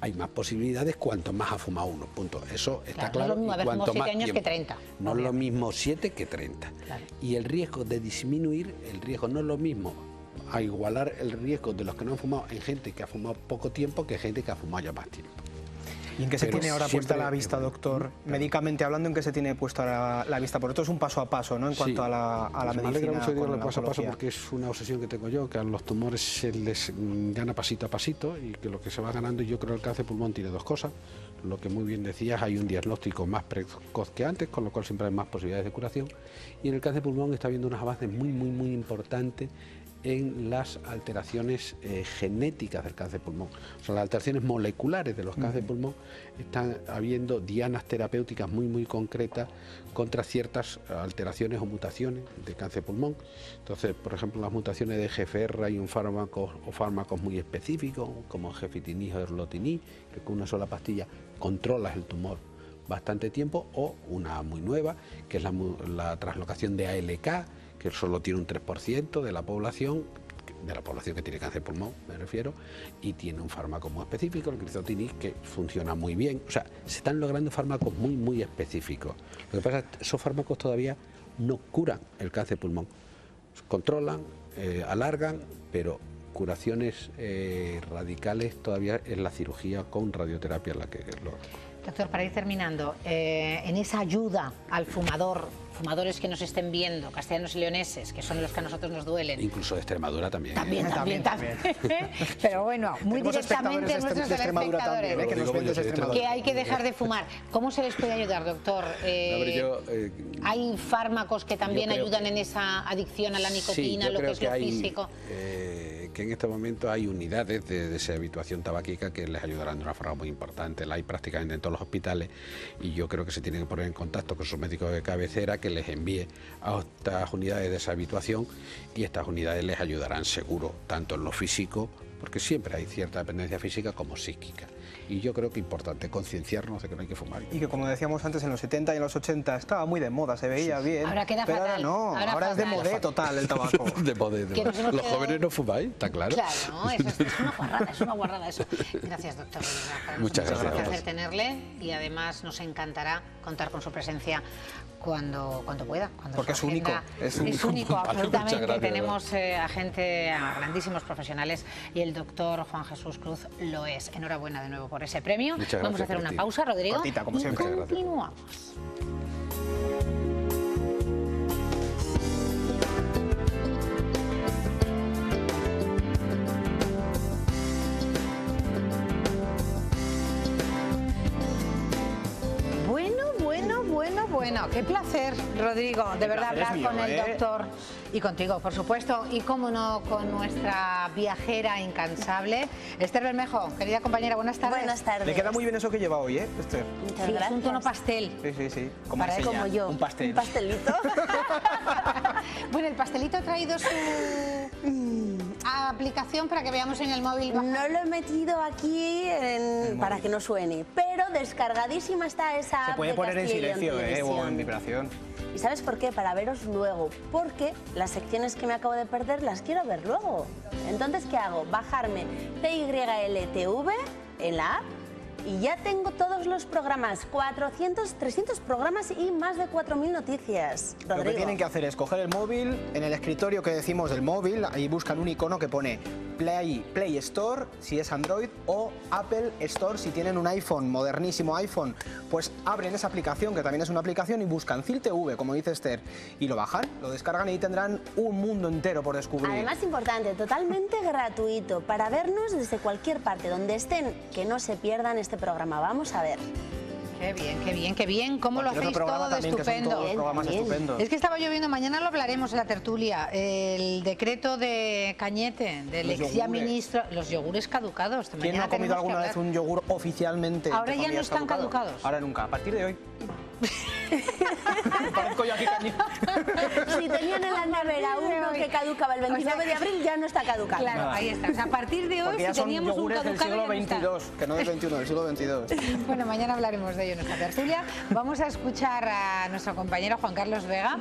Hay más posibilidades cuanto más ha fumado uno, punto. Eso está claro. No es lo mismo haber fumado 7 años que 30. No es lo mismo 7 que 30. Y el riesgo de disminuir, no es lo mismo a igualar el riesgo de los que no han fumado en gente que ha fumado poco tiempo que gente que ha fumado ya más tiempo. ¿Y en qué se tiene ahora puesta la vista, doctor? Médicamente hablando, ¿en qué se tiene puesta la vista? Porque esto es un paso a paso, ¿no? En cuanto a la medicina. Me alegra mucho decirlo paso a paso, porque es una obsesión que tengo yo, que a los tumores se les gana pasito a pasito, y que lo que se va ganando, y yo creo que el cáncer de pulmón tiene dos cosas. Lo que muy bien decías, hay un diagnóstico más precoz que antes, con lo cual siempre hay más posibilidades de curación. Y en el cáncer de pulmón está habiendo unos avances muy importantes en las alteraciones genéticas del cáncer de pulmón. O sea, las alteraciones moleculares de los cánceres de pulmón, están habiendo dianas terapéuticas muy concretas contra ciertas alteraciones o mutaciones de cáncer de pulmón. Entonces, por ejemplo, las mutaciones de GFR, hay un fármaco o fármacos muy específicos, como gefitinib o erlotinib, que con una sola pastilla controlas el tumor bastante tiempo, o una muy nueva, que es la translocación de ALK, que solo tiene un 3% de la población que tiene cáncer de pulmón, me refiero, y tiene un fármaco muy específico, el crizotinib, que funciona muy bien. O sea, se están logrando fármacos muy específicos. Lo que pasa es que esos fármacos todavía no curan el cáncer de pulmón. Controlan, alargan, pero curaciones radicales todavía es la cirugía con radioterapia la que lo... Doctor, para ir terminando, en esa ayuda al fumador, fumadores que nos estén viendo, castellanos y leoneses, que son los que a nosotros nos duelen. Incluso de Extremadura también. También. Pero bueno, muy directamente nuestros telespectadores, que hay que dejar de fumar. ¿Cómo se les puede ayudar, doctor? ¿Hay fármacos que también ayudan en esa adicción a la nicotina, lo que es lo físico? Que en este momento hay unidades de deshabituación tabáquica que les ayudarán de una forma muy importante. La hay prácticamente en todos los hospitales, y yo creo que se tienen que poner en contacto con sus médicos de cabecera, que les envíe a estas unidades de deshabituación, y estas unidades les ayudarán seguro, tanto en lo físico, porque siempre hay cierta dependencia física, como psíquica. Y yo creo que es importante concienciarnos de que no hay que fumar. Y que, como decíamos antes, en los 70 y en los 80 estaba muy de moda, se veía bien. Ahora queda pero fatal. Ahora no, ahora es de modé total el tabaco. de modé. Los jóvenes no fumáis, está claro. Claro, es una guarrada eso. Gracias, doctor. Muchas gracias. Es un placer tenerle, y además nos encantará contar con su presencia cuando pueda. Porque es único. Es único, absolutamente. Gracias, tenemos a grandísimos profesionales, y el doctor Juan Jesús Cruz lo es. Enhorabuena de nuevo por ese premio. Vamos a hacer una pausa, Rodrigo, cortita, como siempre. Y continuamos. bueno, qué placer, Rodrigo, de verdad hablar con el doctor y contigo, por supuesto, y cómo no, con nuestra viajera incansable, Esther Bermejo. Querida compañera, buenas tardes. Buenas tardes. Le queda muy bien eso que lleva hoy, Esther. Muchas Sí, gracias. es un tono pastel. Sí. Como yo. Un pastel. Un pastelito. Bueno, el pastelito ha traído su aplicación para que veamos en el móvil. No lo he metido aquí para que no suene, pero descargadísima está esa app. Se puede de poner en Castilla y León silencio, o en Televisión. vibración. ¿Y sabes por qué? Para veros luego, porque las secciones que me acabo de perder las quiero ver luego. Entonces, ¿qué hago? Bajarme TYLTV en la app y ya tengo todos los programas, 400, 300 programas y más de 4.000 noticias. Rodrigo. Lo que tienen que hacer es coger el móvil, en el escritorio que decimos del móvil, ahí buscan un icono que pone Play Store si es Android o Apple Store si tienen un iPhone, modernísimo iPhone. Pues abren esa aplicación, que también es una aplicación, y buscan CIL TV, como dice Esther, y lo bajan, lo descargan y tendrán un mundo entero por descubrir. Además, importante, totalmente gratuito, para vernos desde cualquier parte, donde estén, que no se pierdan este programa. Vamos a ver. Qué bien, qué bien. ¿Cómo lo hacéis todo de estupendo? Es que estaba lloviendo, mañana lo hablaremos en la tertulia. El decreto de Cañete, del ex ya ministro, los yogures caducados. ¿Quién no ha comido alguna vez un yogur oficialmente? Ahora ya no están caducados. Ahora nunca, a partir de hoy. Parezco yo aquí Si tenían en la nevera uno que caducaba el 29 de abril, ya no está caducado. Claro, ahí está. O sea, a partir de hoy, porque ya si teníamos un del caducado, siglo XXII, que no del XXI, del siglo XXII. Bueno, mañana hablaremos de ello en esta tertulia. Vamos a escuchar a nuestro compañero Juan Carlos Vega,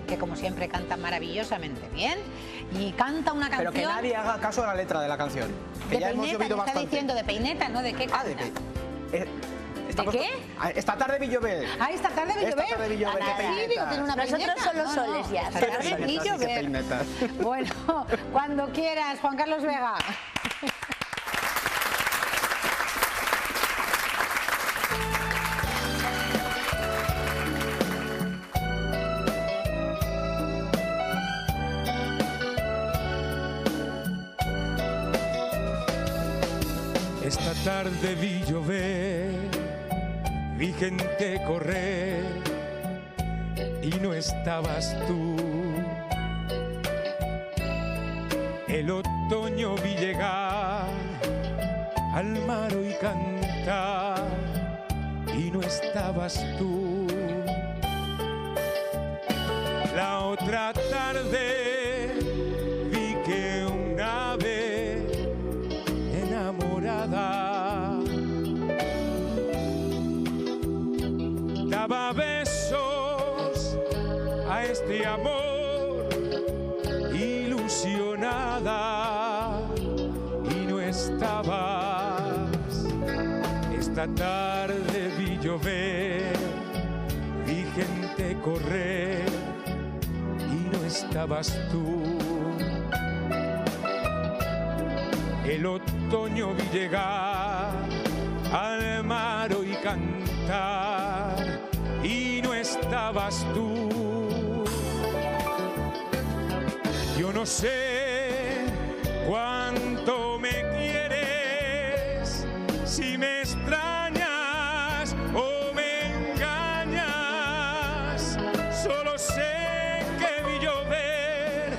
que como siempre canta maravillosamente bien y canta una canción. Pero que nadie haga caso a la letra de la canción. Que de ya Peineta, hemos llovido está bastante. diciendo de Peineta, ¿no? ¿De qué canta? ¿De qué? Esta tarde vi llover. Ah, esta tarde vi llover. Esta tarde vi llover, Ah, qué sí, Peineta. digo, tiene una Nosotros peineta. son los soles ya. Esta tarde vi llover. Bueno, cuando quieras, Juan Carlos Vega. Esta tarde vi llover, vi gente correr y no estabas tú. El otoño vi llegar al mar y cantar y no estabas tú. La otra tarde vi que un ave enamorada daba besos a este amor ilusionada y no estabas. Esta tarde vi llover, vi gente correr y no estabas tú. El otoño vi llegar al mar y cantar y no estabas tú. Yo no sé cuánto me quieres, si me extrañas o me engañas. Solo sé que vi llover,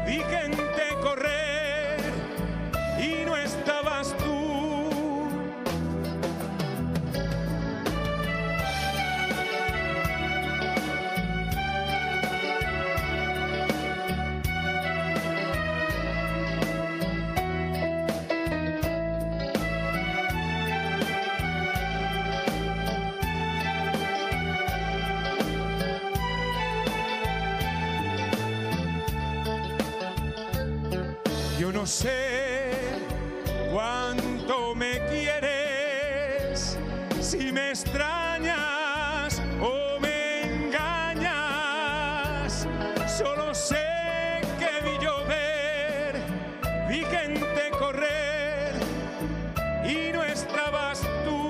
vi gente correr y no estabas tú. Yo no sé cuánto me quieres, si me extrañas o me engañas. Solo sé que vi llover, vi gente correr y no estabas tú.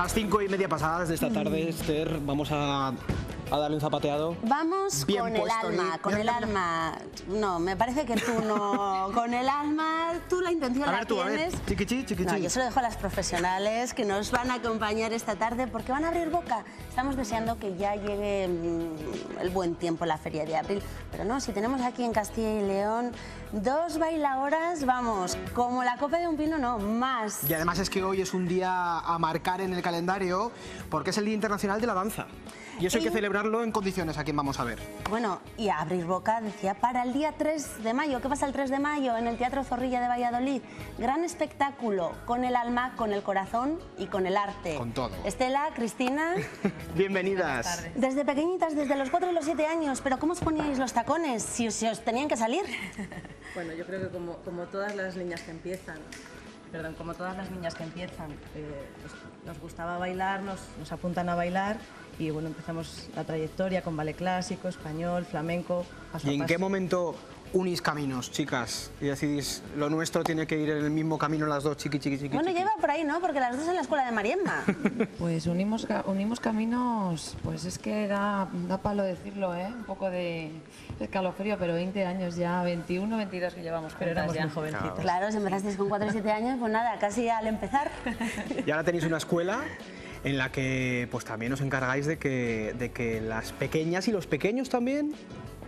Las 5:30 pasadas de esta tarde, Esther, vamos a darle un zapateado. Vamos bien con el puesto alma, ahí. con el alma. No, me parece que tú no. Con el alma, tú la intención A la ver tú, a ver. tienes. Chiquichi, chiquichi. No, yo se lo dejo a las profesionales que nos van a acompañar esta tarde porque van a abrir boca. Estamos deseando que ya llegue el buen tiempo, la Feria de Abril. Pero no, si tenemos aquí en Castilla y León 2 bailadoras, vamos, como la copa de un pino, no, más. Y además es que hoy es un día a marcar en el calendario porque es el Día Internacional de la Danza. Y eso hay que celebrarlo en condiciones, a quien vamos a ver. Bueno, y a abrir boca, decía, para el día 3 de mayo. ¿Qué pasa el 3 de mayo en el Teatro Zorrilla de Valladolid? Gran espectáculo, con el alma, con el corazón y con el arte. Con todo. Estela, Cristina. Bienvenidas. Desde pequeñitas, desde los 4 y los 7 años. ¿Pero cómo os poníais los tacones si os tenían que salir? Bueno, yo creo que como todas las niñas que empiezan, pues, nos gustaba bailar, nos apuntan a bailar y bueno, empezamos la trayectoria con ballet clásico, español, flamenco, paso a ¿Y en paso. qué momento unís caminos, chicas? Y decidís, lo nuestro tiene que ir en el mismo camino las dos, chiqui. Bueno, lleva por ahí, ¿no? Porque las dos en la escuela de Mariemma. Pues unimos caminos, pues es que da palo decirlo, ¿eh? Un poco de escalofrío, pero 20 años ya, 21, 22 que llevamos. Pero éramos ya muy jovencitos. Claro, si empezasteis con 4 y 7 años, pues nada, casi al empezar. Y ahora tenéis una escuela en la que pues también os encargáis de que las pequeñas y los pequeños también,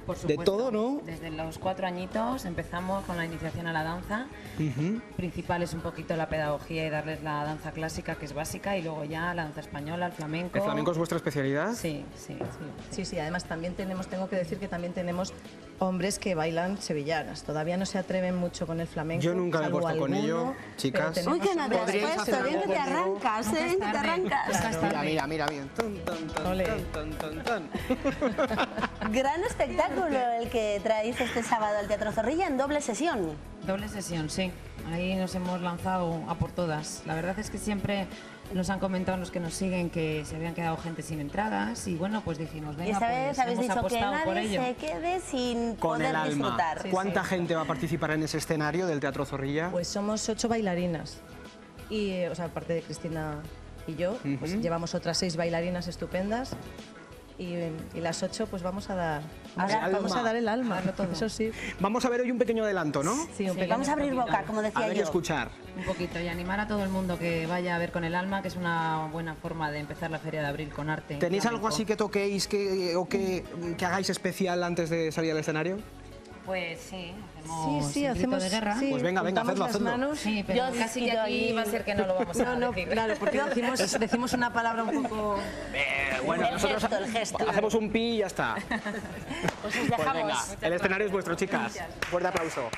Por de supuesto. todo, ¿no? Desde los 4 añitos empezamos con la iniciación a la danza. Principal es un poquito la pedagogía y darles la danza clásica, que es básica, y luego ya la danza española, el flamenco. ¿El flamenco es vuestra especialidad? Sí. Sí, además también tengo que decir que también tenemos hombres que bailan sevillanas. Todavía no se atreven mucho con el flamenco. Yo nunca me he salvo puesto con alguno, ello, chicas. pero Uy, que no te has tenemos hombres- puesto, bien que te arrancas, bien que te arrancas. Mira, bien. Gran espectáculo el que traéis este sábado al Teatro Zorrilla en doble sesión. Doble sesión, sí. Ahí nos hemos lanzado a por todas. La verdad es que siempre nos han comentado los que nos siguen que se habían quedado gente sin entradas y bueno, pues dijimos, venga, Y esta vez pues habéis hemos dicho que apostado por nadie ello. se quede sin Con poder el alma. disfrutar. ¿Cuánta gente va a participar en ese escenario del Teatro Zorrilla? Pues somos 8 bailarinas. Y, o sea, aparte de Cristina y yo, pues Ujú. llevamos otras 6 bailarinas estupendas. Y las 8 pues vamos a dar el alma, eso sí. Vamos a ver hoy un pequeño adelanto, ¿no? Sí, un Vamos a abrir boca, como decía A ver y yo. escuchar. Un poquito y animar a todo el mundo que vaya a ver con el alma, que es una buena forma de empezar la Feria de Abril con arte. ¿Tenéis flamenco. algo así que toquéis o que hagáis especial antes de salir al escenario? Pues sí, hacemos Sí, el grito hacemos de guerra. sí, Pues venga, juntamos hacedlo, las hacedlo. manos. Sí, pero Yo casi que yo aquí va a ser que no lo vamos a decir. claro, porque decimos una palabra un poco... Bueno, El nosotros gesto, el gesto. hacemos un pi y ya está. Pues os Pues dejamos. venga, el escenario es vuestro, chicas. Fuerte aplauso.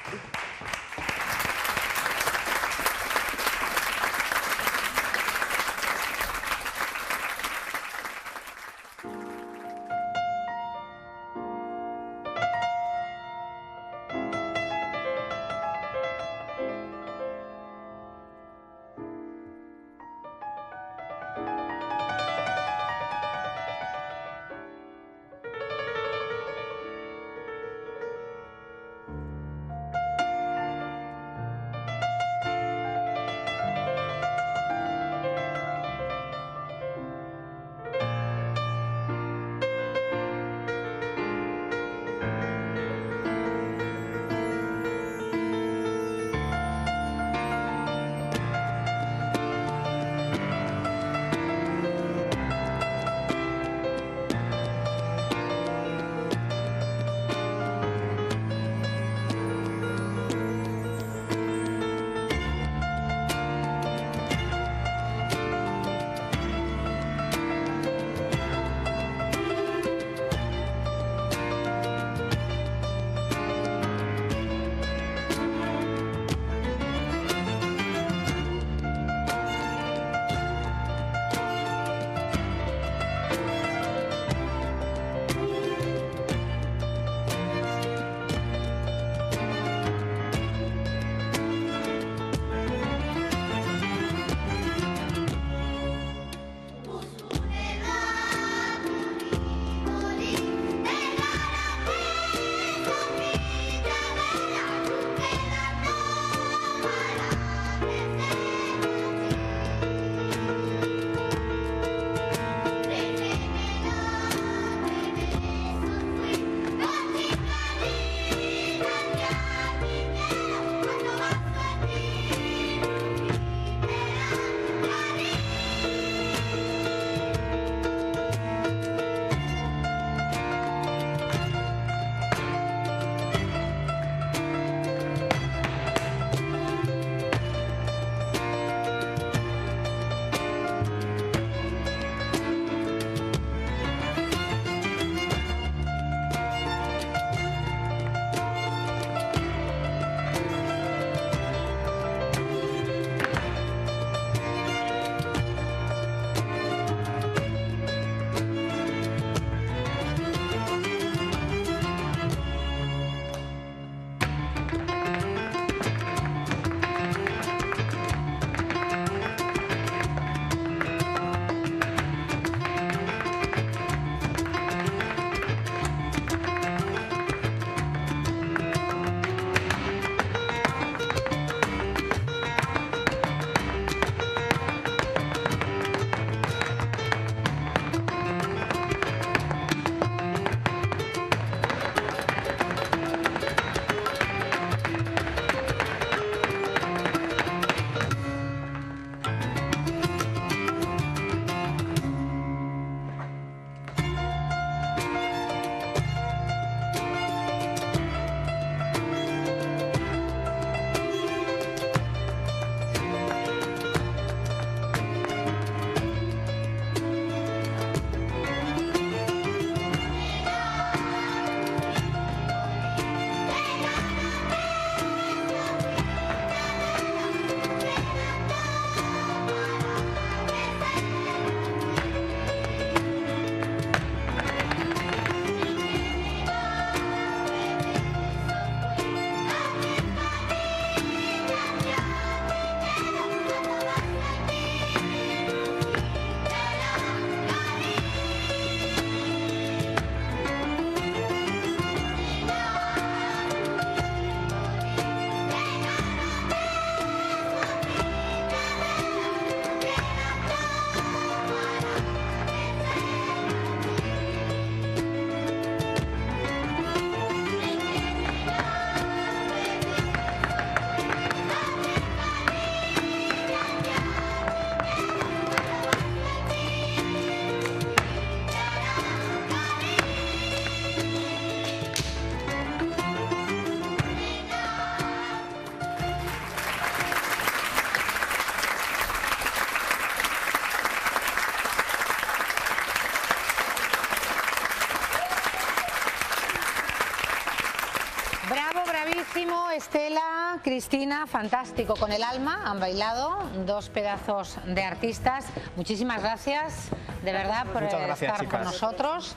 Cristina, fantástico, con el alma, han bailado, dos pedazos de artistas. Muchísimas gracias, de verdad, por estar con nosotros.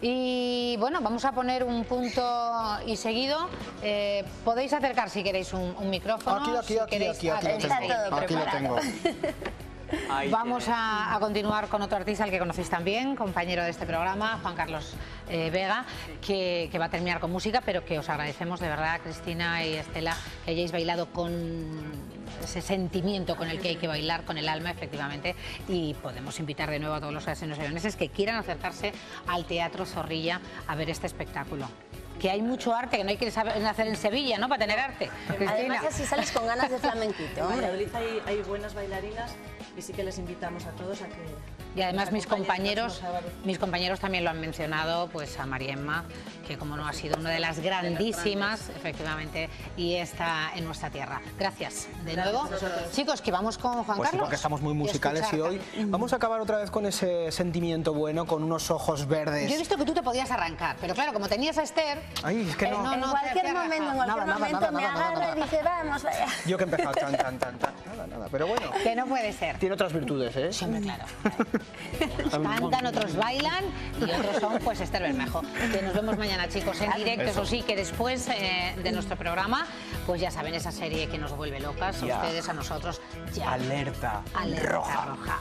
Y bueno, vamos a poner un punto y seguido. Podéis acercar si queréis un micrófono. Aquí lo tengo. Vamos a continuar con otro artista al que conocéis también, compañero de este programa, Juan Carlos Vega, que va a terminar con música, pero que os agradecemos de verdad, Cristina y Estela, que hayáis bailado con ese sentimiento con el que hay que bailar, con el alma, efectivamente, y podemos invitar de nuevo a todos los vecinos leoneses que quieran acercarse al Teatro Zorrilla a ver este espectáculo. Que hay mucho arte que no hay que saber hacer en Sevilla, ¿no? Para tener arte. Cristina. Además, así sales con ganas de flamenquito. En Valladolid hay buenas bailarinas y sí que les invitamos a todos a que... Y además mis compañeros también lo han mencionado, pues a María Emma, que como no ha sido una de las grandísimas, efectivamente, y está en nuestra tierra. Gracias de nuevo. Chicos, que vamos con Juan Pues Carlos. porque estamos muy musicales y hoy vamos a acabar otra vez con ese sentimiento bueno, con unos ojos verdes. Yo he visto que tú te podías arrancar, pero claro, como tenías a Esther... Ay, es que no. En cualquier momento me agarra y dice, vamos, vaya. Yo que he empezado tan. Nada, pero bueno. Que no puede ser. Tiene otras virtudes, ¿eh? Sí, hombre, claro. Cantan, otros bailan y otros son, pues, Esther Bermejo. Que nos vemos mañana, chicos, en directo. Eso sí, que después de nuestro programa, pues ya saben, esa serie que nos vuelve locas, a ustedes, a nosotros. Ya. Alerta roja.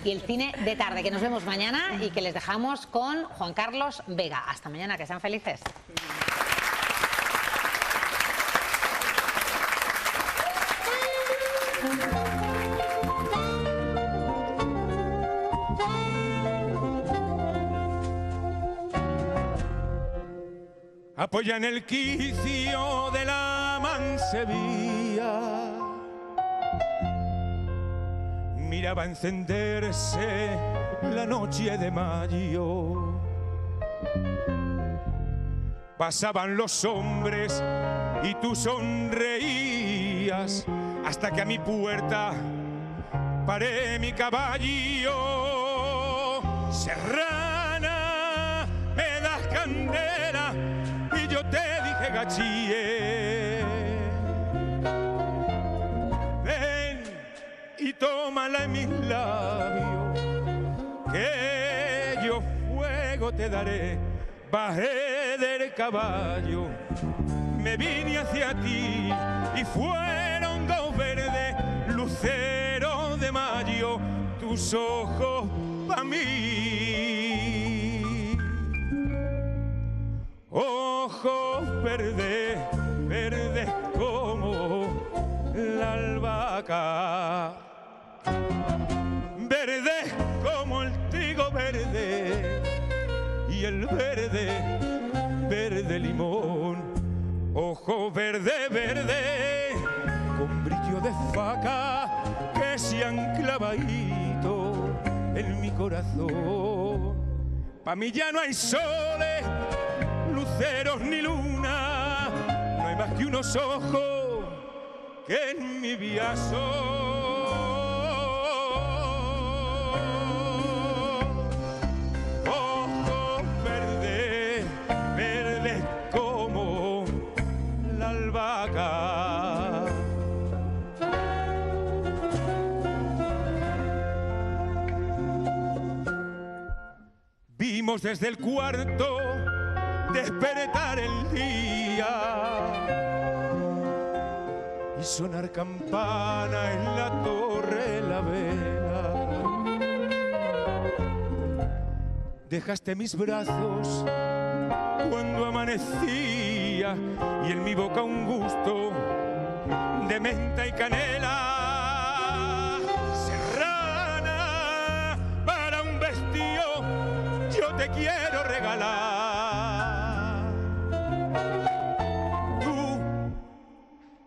Y el cine de tarde, que nos vemos mañana y que les dejamos con Juan Carlos Vega. Hasta mañana, que sean felices. Apoya en el quicio de la mancebía, miraba encenderse la noche de mayo. Pasaban los hombres y tú sonreías hasta que a mi puerta paré mi caballo. Serrana, me das candela y yo te dije gachíe. Ven y tómala en mis labios, que yo fuego te daré. Bajé del caballo, me vine hacia ti y fueron dos verdes luceros de mayo tus ojos pa' mí. Ojos verdes, verdes como la albahaca, verdes como el trigo verde y el verde, verde limón. Ojo verde, verde, con brillo de faca que se han clavadito en mi corazón. Pa' mí ya no hay soles, luceros ni luna, no hay más que unos ojos que en mi viazo. Vimos desde el cuarto despertar el día y sonar campana en la torre La Vela. Dejaste mis brazos cuando amanecía y en mi boca un gusto de menta y canela. Serrana, para un vestido yo te quiero regalar.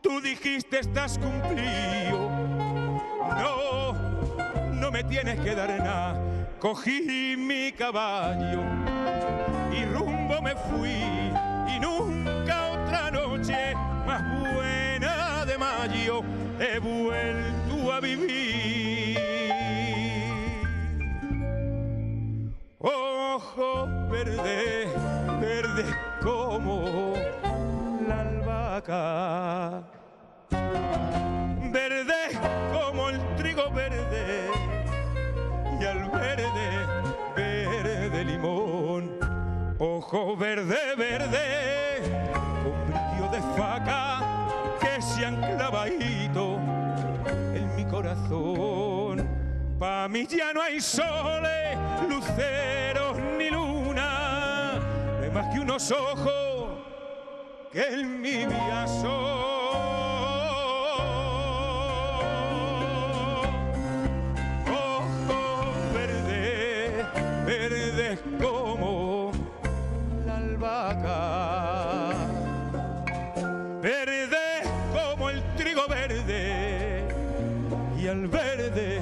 Tú dijiste estás cumplido, no me tienes que dar nada. Cogí mi caballo y rumbo me fui y nunca otra noche más buena de mayo he vuelto a vivir. Ojos verdes, verdes como la albahaca. verde, verde, con brillo de faca que se han clavadito en mi corazón. Pa' mí ya no hay soles, luceros ni luna, no hay más que unos ojos que en mi vida son. Ojos verdes, verdes como la albahaca, verdes como el trigo verde, y al verde